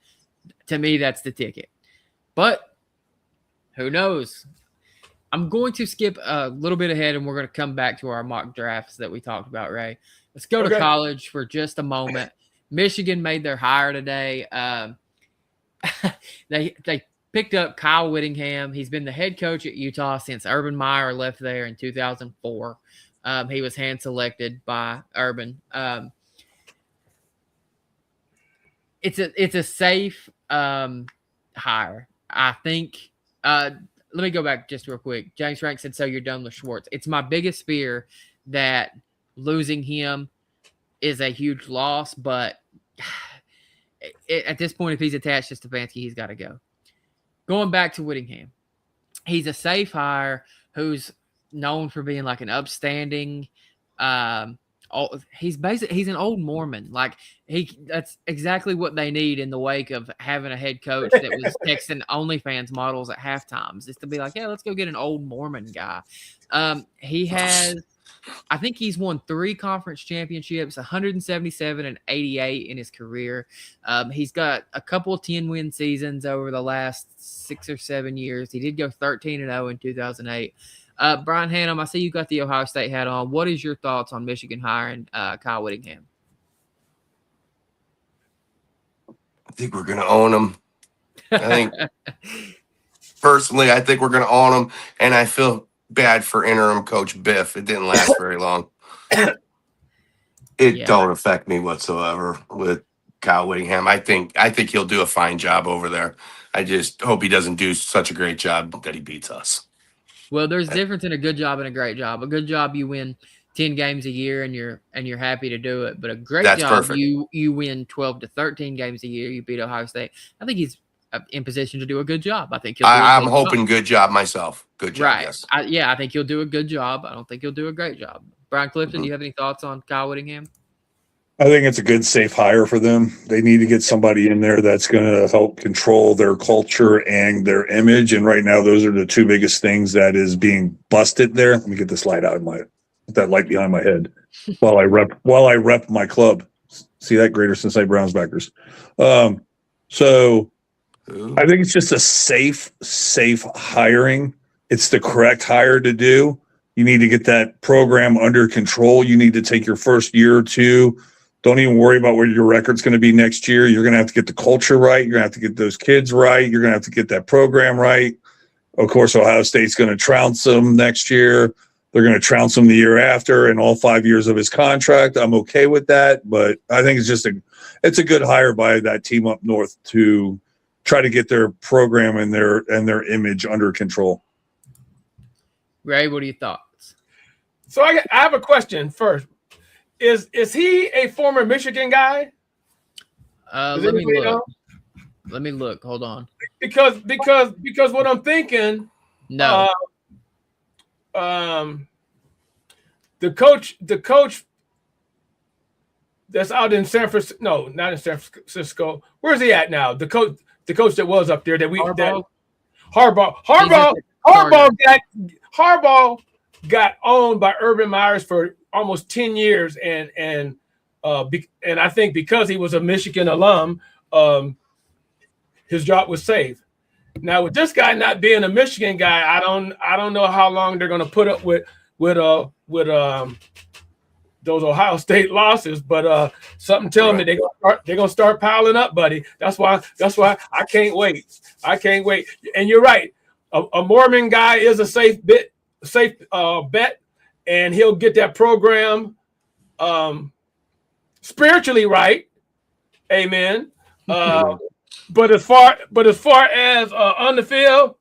To me, that's the ticket. But who knows? I'm going to skip a little bit ahead, and we're going to come back to our mock drafts that we talked about, Ray. Let's go to college for just a moment. Michigan made their hire today. They picked up Kyle Whittingham. He's been the head coach at Utah since Urban Meyer left there in 2004. He was hand-selected by Urban. It's a safe hire. I think let me go back just real quick. James Frank said, so you're done with Schwartz. It's my biggest fear that losing him is a huge loss, but at this point, if he's attached to Stefanski, he's got to go. Going back to Whittingham, he's a safe hire who's known for being like an upstanding. He's an old Mormon. Like that's exactly what they need in the wake of having a head coach that was texting OnlyFans models at halftimes. Is to be like, yeah, let's go get an old Mormon guy. He has, I think he's won 3 conference championships, 177 and 88 in his career. He's got a couple of 10-win seasons over the last 6 or 7 years. He did go 13-0 in 2008. Brian Hannum, I see you got the Ohio State hat on. What is your thoughts on Michigan hiring Kyle Whittingham? I think we're going to own him. Personally, I think we're going to own him, and I feel bad for interim coach Biff. It didn't last very long. It don't affect me whatsoever with Kyle Whittingham. I think he'll do a fine job over there. I just hope he doesn't do such a great job that he beats us. Well, there's a difference in a good job and a great job. A good job, you win 10 games a year and you're happy to do it. But a great job, perfect. You win 12 to 13 games a year. You beat Ohio State. I think he's in position to do a good job. I think I'm hoping good job myself. Good job. Right. Yes. I think he'll do a good job. I don't think he'll do a great job. Brian Clifton, do you have any thoughts on Kyle Whittingham? I think it's a good, safe hire for them. They need to get somebody in there that's going to help control their culture and their image. And right now, those are the 2 biggest things that is being busted there. Let me get this light out of that light behind my head while I rep my club. See that, Greater Cincinnati Browns backers. So I think it's just a safe hiring. It's the correct hire to do. You need to get that program under control. You need to take your first year or 2. Don't even worry about where your record's going to be next year. You're going to have to get the culture right. You're going to have to get those kids right. You're going to have to get that program right. Of course, Ohio State's going to trounce them next year. They're going to trounce him the year after and all 5 years of his contract. I'm okay with that, but I think it's a good hire by that team up north to try to get their program and their image under control. Ray, what are your thoughts? So I have a question first. Is he a former Michigan guy? Let me look. Let me look. Hold on. Because what I'm thinking. No. the coach that's out in San Francisco. No, not in San Francisco. Where's he at now? The coach that was up there Harbaugh got owned by Urban Meyers for almost 10 years, and I think because he was a Michigan alum, his job was safe. Now with this guy not being a Michigan guy, I don't know how long they're going to put up with those Ohio State losses, but something telling me they're gonna start piling up, buddy. That's why I can't wait. And you're right. A Mormon guy is a safe bet, and he'll get that program spiritually right. Amen. But as far as on the field,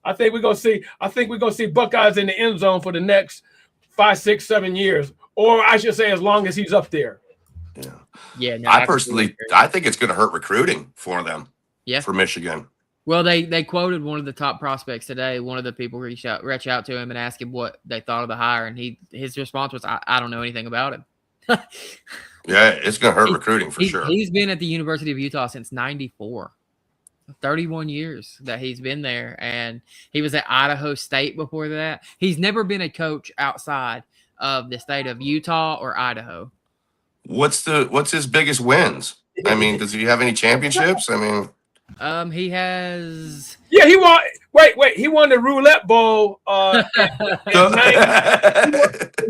I think we're gonna see Buckeyes in the end zone for the next 5, 6, 7 years, or I should say, as long as he's up there. Yeah. No, I personally, I think it's going to hurt recruiting for them. Yeah. For Michigan. Well, they quoted one of the top prospects today. One of the people reach out to him and ask him what they thought of the hire, and his response was, "I don't know anything about him." Yeah, it's going to hurt recruiting for sure. He's been at the University of Utah since '94. 31 years that he's been there, and he was at Idaho State before that. He's never been a coach outside of the state of Utah or Idaho. What's his biggest wins? I mean, does he have any championships? I mean, he has. Yeah, he won. Wait, he won the Roulette Bowl. In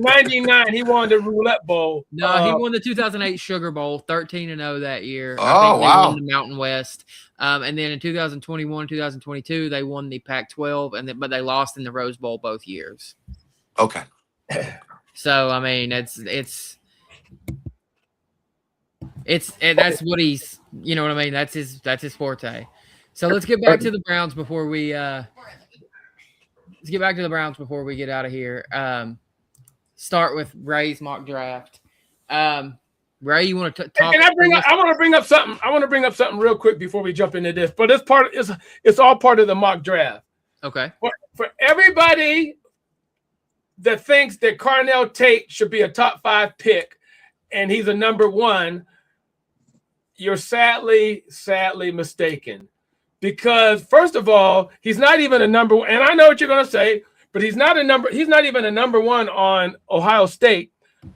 99, he won the Roulette Bowl. No, he won the 2008 Sugar Bowl, 13-0 that year. Oh, I think they wow. won the Mountain West. And then in 2021, 2022, they won the Pac-12, but they lost in the Rose Bowl both years. Okay. So I mean, that's what he's. You know what I mean? That's his forte. So let's get back to the Browns before we get out of here. Start with Ray's mock draft. Ray, you want to talk? Can I want to bring up something. I want to bring up something real quick before we jump into this. But it's all part of the mock draft. Okay. For everybody that thinks that Carnell Tate should be a top 5 pick, and he's a number 1, you're sadly mistaken. Because first of all, he's not even a number 1, and I know what you're going to say, but he's not even a number 1 on Ohio State.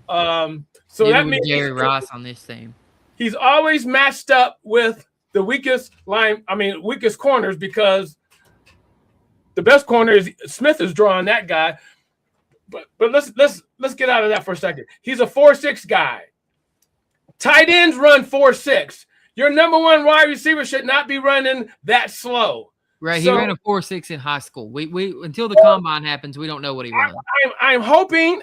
So Even that with means Jerry Rice on this team. He's always matched up with the weakest corners, because the best corner is Smith is drawing that guy. But let's get out of that for a second. He's a 4.6 guy. Tight ends run 4.6. Your number 1 wide receiver should not be running that slow. Right, he ran a 4.6 in high school. We until the combine happens, we don't know what he runs. I'm hoping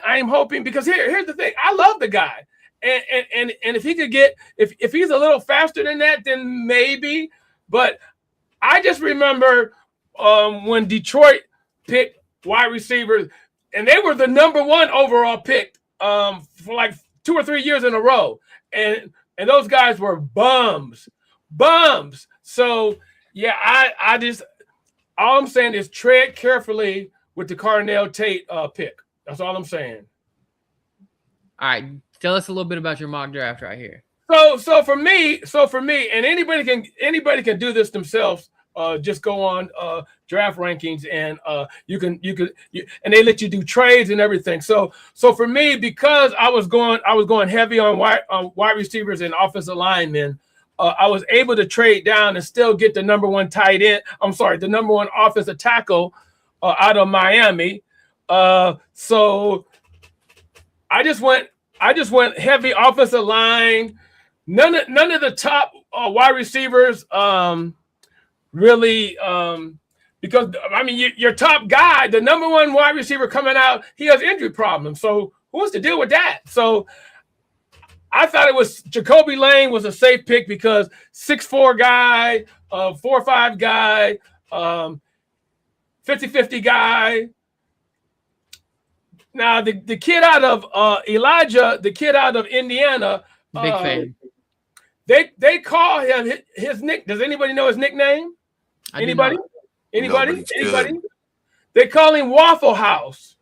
because here's the thing. I love the guy, and if he could get if he's a little faster than that, then maybe. But I just remember when Detroit picked wide receivers, and they were the number 1 overall pick for like 2 or 3 years in a row, and those guys were bums. So. Yeah, I just all I'm saying is tread carefully with the Carnell Tate pick. That's all I'm saying. All right, tell us a little bit about your mock draft right here. So for me, and anybody can do this themselves. Just go on draft rankings, and you can and they let you do trades and everything. So for me, because I was going heavy on wide receivers and offensive linemen. I was able to trade down and still get the number 1 tight end. I'm sorry, the number 1 offensive tackle out of Miami. So I just went heavy offensive line. None of the top wide receivers really because I mean your top guy, the number 1 wide receiver coming out, he has injury problems. So who wants to deal with that? So I thought it was Jacoby Lane was a safe pick because 6'4" guy, 4'5" guy, 50-50 guy. Now the kid out of Elijah, the kid out of Indiana, big fan. They call him his nick. Does anybody know his nickname? Anybody? Good. They call him Waffle House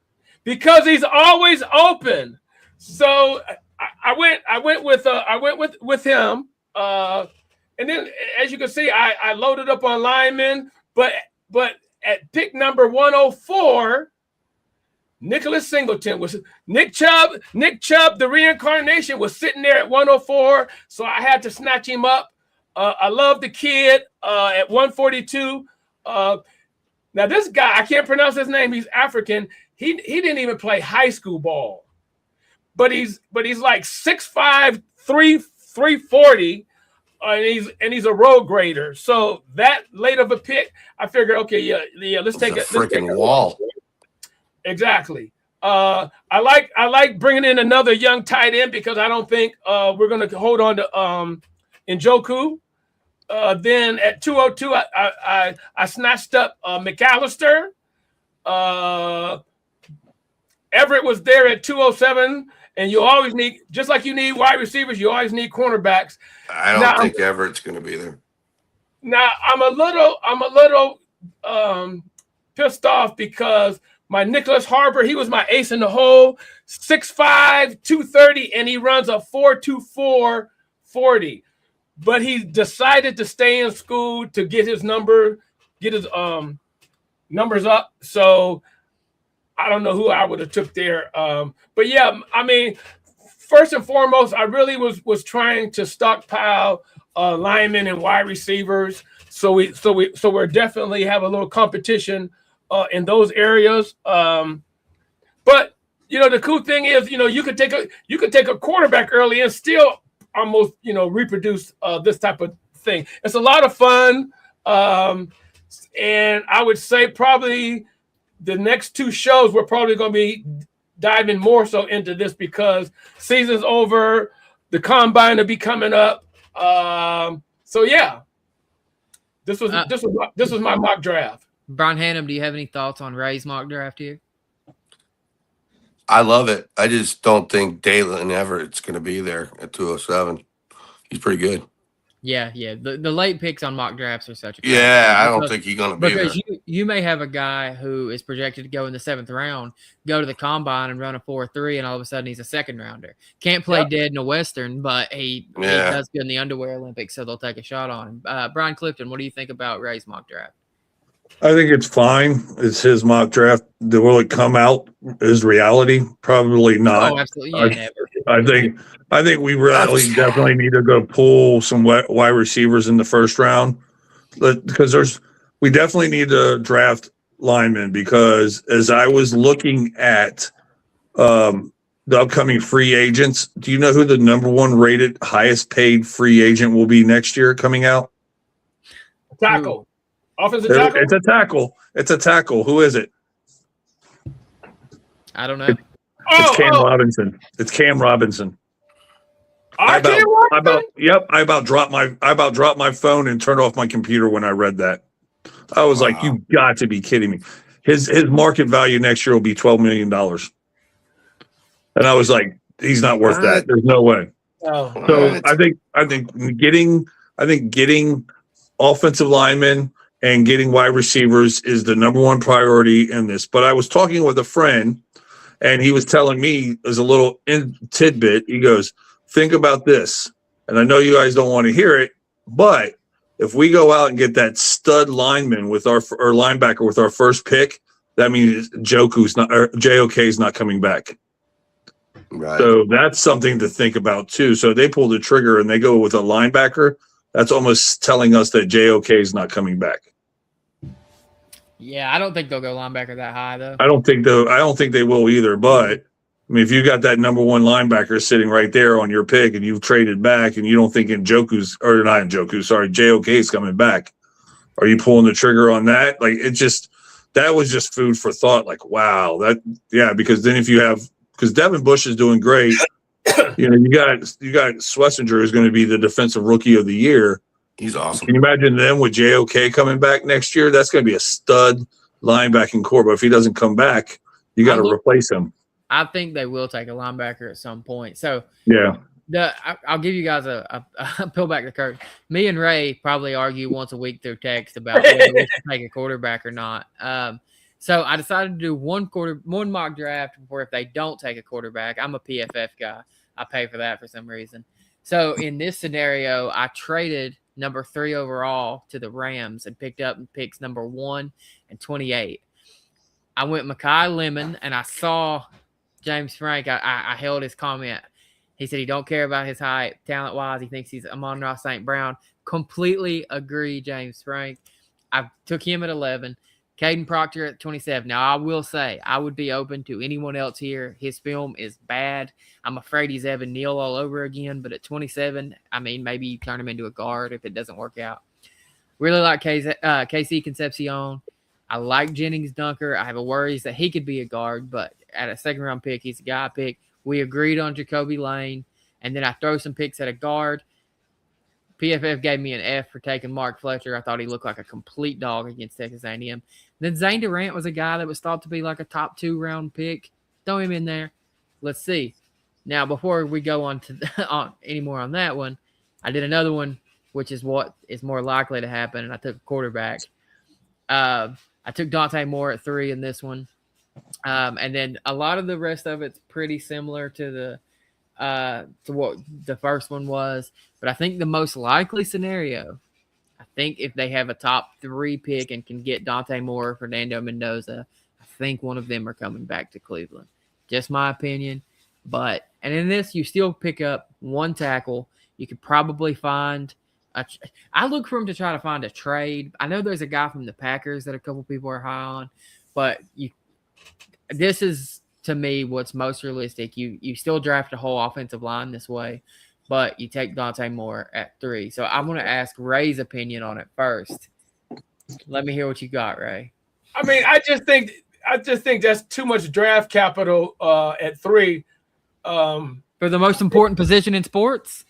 Because he's always open. So I went with him. And then, as you can see, I loaded up on linemen, but at pick number 104, Nicholas Singleton was Nick Chubb, the reincarnation, was sitting there at 104, so I had to snatch him up. I love the kid at 142. Now this guy, I can't pronounce his name. He's African. He didn't even play high school ball, but he's like 6'5", 340. And he's a road grader. So that late of a pick, I figured, okay, yeah, let's take a freaking wall. Exactly. I like bringing in another young tight end because I don't think we're going to hold on to Njoku. Then at 202, I snatched up McAllister. Everett was there at 207. And you always need, just like you need wide receivers, you always need cornerbacks. I don't think Everett's going to be there. Now I'm a little pissed off because my Nicholas Harbor, he was my ace in the hole, 6'5", 230, and he runs a 4.24 40. But he decided to stay in school to get his numbers up. So I don't know who I would have took there. But yeah, I mean, first and foremost, I really was trying to stockpile linemen and wide receivers. So we're definitely have a little competition in those areas. But the cool thing is, you could take a quarterback early and still almost reproduce this type of thing. It's a lot of fun. And I would say probably the next two shows, we're probably going to be diving more so into this because season's over, the combine will be coming up. So yeah, this was my mock draft. Brian Hannum, do you have any thoughts on Ray's mock draft here? I love it. I just don't think Dalen Everett's going to be there at 207. He's pretty good. Yeah. The late picks on mock drafts are such a I don't think he's going to be there. Because you may have a guy who is projected to go in the 7th round, go to the combine and run a 4.3, and all of a sudden he's a second rounder. Can't play dead in a Western, but he does good in the underwear Olympics, so they'll take a shot on him. Brian Clifton, what do you think about Ray's mock draft? I think it's fine. It's his mock draft. Will it come out as reality? Probably not. Oh, absolutely. Yeah, never. I think we really definitely need to go pull some wide receivers in the first round because we definitely need to draft linemen because as I was looking at the upcoming free agents, do you know who the number one rated highest paid free agent will be next year coming out? Tackle. Offensive tackle? It's a tackle. Who is it? I don't know. It's Cam Robinson. It's Cam Robinson. I about dropped my phone and turned off my computer when I read that. I was like, you got to be kidding me. His market value next year will be $12 million. And I was like, he's not worth that. There's no way. So I think getting offensive linemen and getting wide receivers is the number one priority in this. But I was talking with a friend, and he was telling me as a little tidbit. He goes, think about this. And I know you guys don't want to hear it, but if we go out and get that stud lineman with our linebacker with our first pick, that means JOK is not coming back. Right. So that's something to think about too. So they pull the trigger and they go with a linebacker. That's almost telling us that JOK is not coming back. Yeah, I don't think they'll go linebacker that high though. I don't think they will either. But I mean, if you got that number one linebacker sitting right there on your pick and you've traded back and you don't think JOK is coming back, are you pulling the trigger on that? Like that was just food for thought. Like, wow, because then because Devin Bush is doing great. You got Schlesinger is going to be the defensive rookie of the year. He's awesome. Can you imagine them with JOK coming back next year? That's going to be a stud linebacking core. But if he doesn't come back, you got to replace him. I think they will take a linebacker at some point. So yeah, I'll give you guys a peel back the curtain. Me and Ray probably argue once a week through text about whether we should take a quarterback or not. So I decided to do one mock draft where if they don't take a quarterback, I'm a PFF guy. I pay for that for some reason. So in this scenario, I traded number 3 overall to the Rams and picked up picks number 1 and 28. I went Mekhi Lemon, and I saw James Frank. I held his comment. He said he don't care about his height, talent-wise. He thinks he's Amon-Ra St. Brown. Completely agree, James Frank. I took him at 11. Caden Proctor at 27. Now, I will say I would be open to anyone else here. His film is bad. I'm afraid he's Evan Neal all over again. But at 27, I mean, maybe you turn him into a guard if it doesn't work out. Really like Casey Concepcion. I like Jennings Dunker. I have a worries that he could be a guard, but at a second-round pick, he's a guy I pick. We agreed on Jacoby Lane, and then I throw some picks at a guard. PFF gave me an F for taking Mark Fletcher. I thought he looked like a complete dog against Texas A&M. Then Zane Durant was a guy that was thought to be like a top 2-round pick. Throw him in there. Let's see. Now, before we go on to any more on that one, I did another one, which is what is more likely to happen, and I took a quarterback. I took Dante Moore at 3 in this one. And then a lot of the rest of it's pretty similar to what the first one was. But I think the most likely scenario, I think if they have a top 3 pick and can get Dante Moore or Fernando Mendoza, I think one of them are coming back to Cleveland. Just my opinion. And in this, you still pick up 1 tackle. You could probably find I look for him to try to find a trade. I know there's a guy from the Packers that a couple people are high on, but this is, to me, what's most realistic. You still draft a whole offensive line this way, but you take Dante Moore at 3. So I'm going to ask Ray's opinion on it first. Let me hear what you got, Ray. I mean, I just think that's too much draft capital at 3. For the most important position in sports?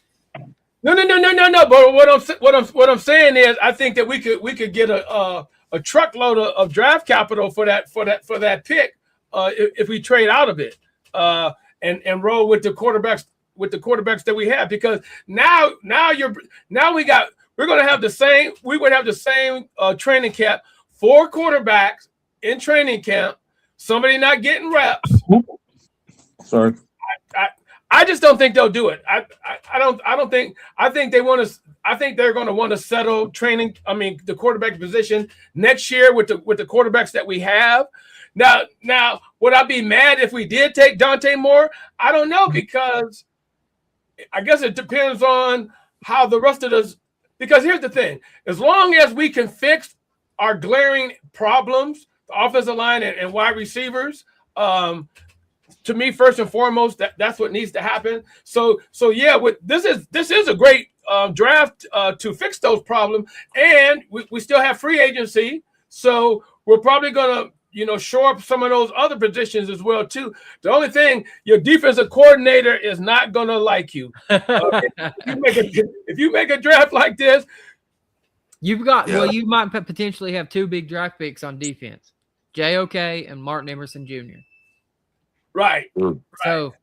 No. But what I'm saying is, I think that we could get a truckload of draft capital for that pick if we trade out of it and roll with the quarterbacks that we have, because now we're going to have the same training camp, 4 quarterbacks in training camp, somebody not getting reps. Sorry. I just don't think they'll do it. I think they're going to want to settle the quarterback position next year with the quarterbacks that we have. Now, would I be mad if we did take Dante Moore? I don't know, because I guess it depends on how the rest of us. Because here's the thing: as long as we can fix our glaring problems, the offensive line and wide receivers. To me, first and foremost, that's what needs to happen. So yeah, this is a great draft to fix those problems, and we still have free agency, so we're probably gonna shore up some of those other positions as well too. The only thing, your defensive coordinator is not gonna like you. If you make a draft like this, you might potentially have 2 big draft picks on defense, JOK and Martin Emerson Jr. Right. So,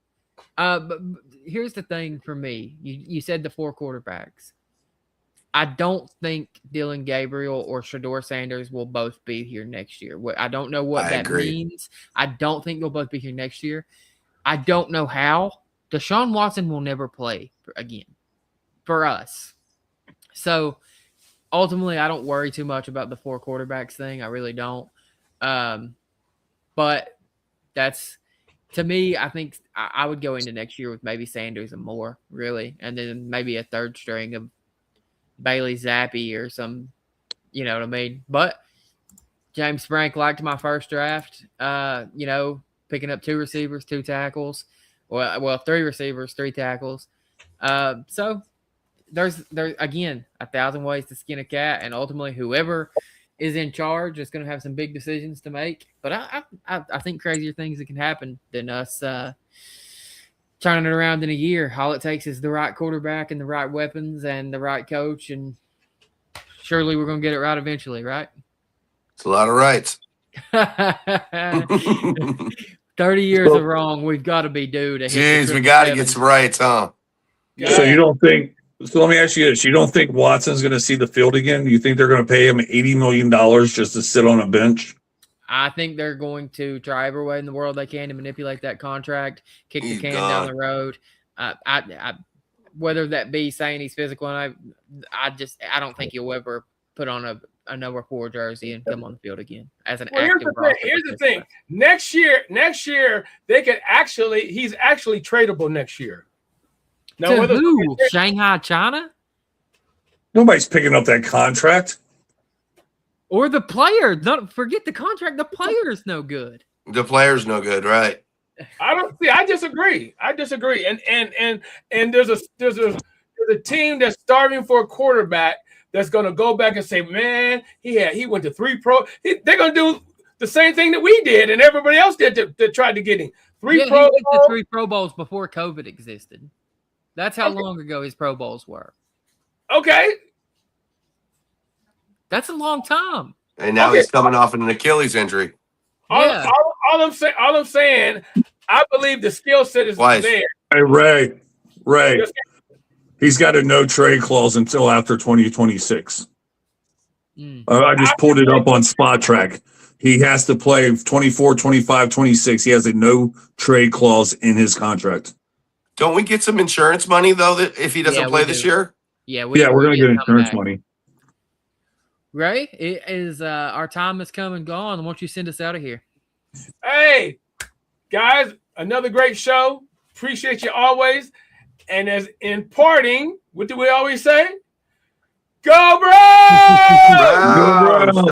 but here's the thing for me. You said the 4 quarterbacks. I don't think Dylan Gabriel or Shador Sanders will both be here next year. I don't know what that means. I don't think they'll both be here next year. I don't know how. Deshaun Watson will never play again for us. So, ultimately, I don't worry too much about the 4 quarterbacks thing. I really don't. But that's... To me, I think I would go into next year with maybe Sanders and Moore, really, and then maybe a 3rd string of Bailey Zappi or some, you know what I mean? But James Frank liked my first draft, picking up 2 receivers, 2 tackles, well, 3 receivers, 3 tackles. So there's again 1,000 ways to skin a cat, and ultimately whoever is in charge is going to have some big decisions to make. But I think crazier things that can happen than us turning it around in a year. All it takes is the right quarterback and the right weapons and the right coach, and surely we're going to get it right eventually, right? It's a lot of rights. 30 years of wrong we've got to be due to. Jeez, we got to get some rights, huh? So you don't think? So let me ask you this: you don't think Watson's going to see the field again? You think they're going to pay him $80 million just to sit on a bench? I think they're going to try every way in the world they can to manipulate that contract, kick the He's can gone. down the road. Whether that be saying he's physical, and I don't think he'll ever put on a number 4 jersey and come on the field again as an active roster. Here's the thing. Next year they could he's actually tradable next year. Now, to who? Shanghai, China? Nobody's picking up that contract. Or the player. Don't forget the contract. The player is no good. The player's no good, right? I disagree. And there's a team that's starving for a quarterback that's going to go back and say, man, he went to 3 pro. They're going to do the same thing that we did and everybody else did that tried to get him. He went to 3 Pro Bowls before COVID existed. That's how long ago his Pro Bowls were. Okay. That's a long time. And now he's coming off an Achilles injury. All I'm saying, I believe the skill set is there. Hey, Ray, he's got a no trade clause until after 2026. I just pulled it up on Spot Track. He has to play 24, 25, 26. He has a no trade clause in his contract. Don't we get some insurance money, though, that if he doesn't play this year? Yeah, we're going to get insurance money. Ray, it is our time has come and gone. Why don't you send us out of here? Hey, guys, another great show. Appreciate you always. And as in parting, what do we always say? Go Browns! Browns!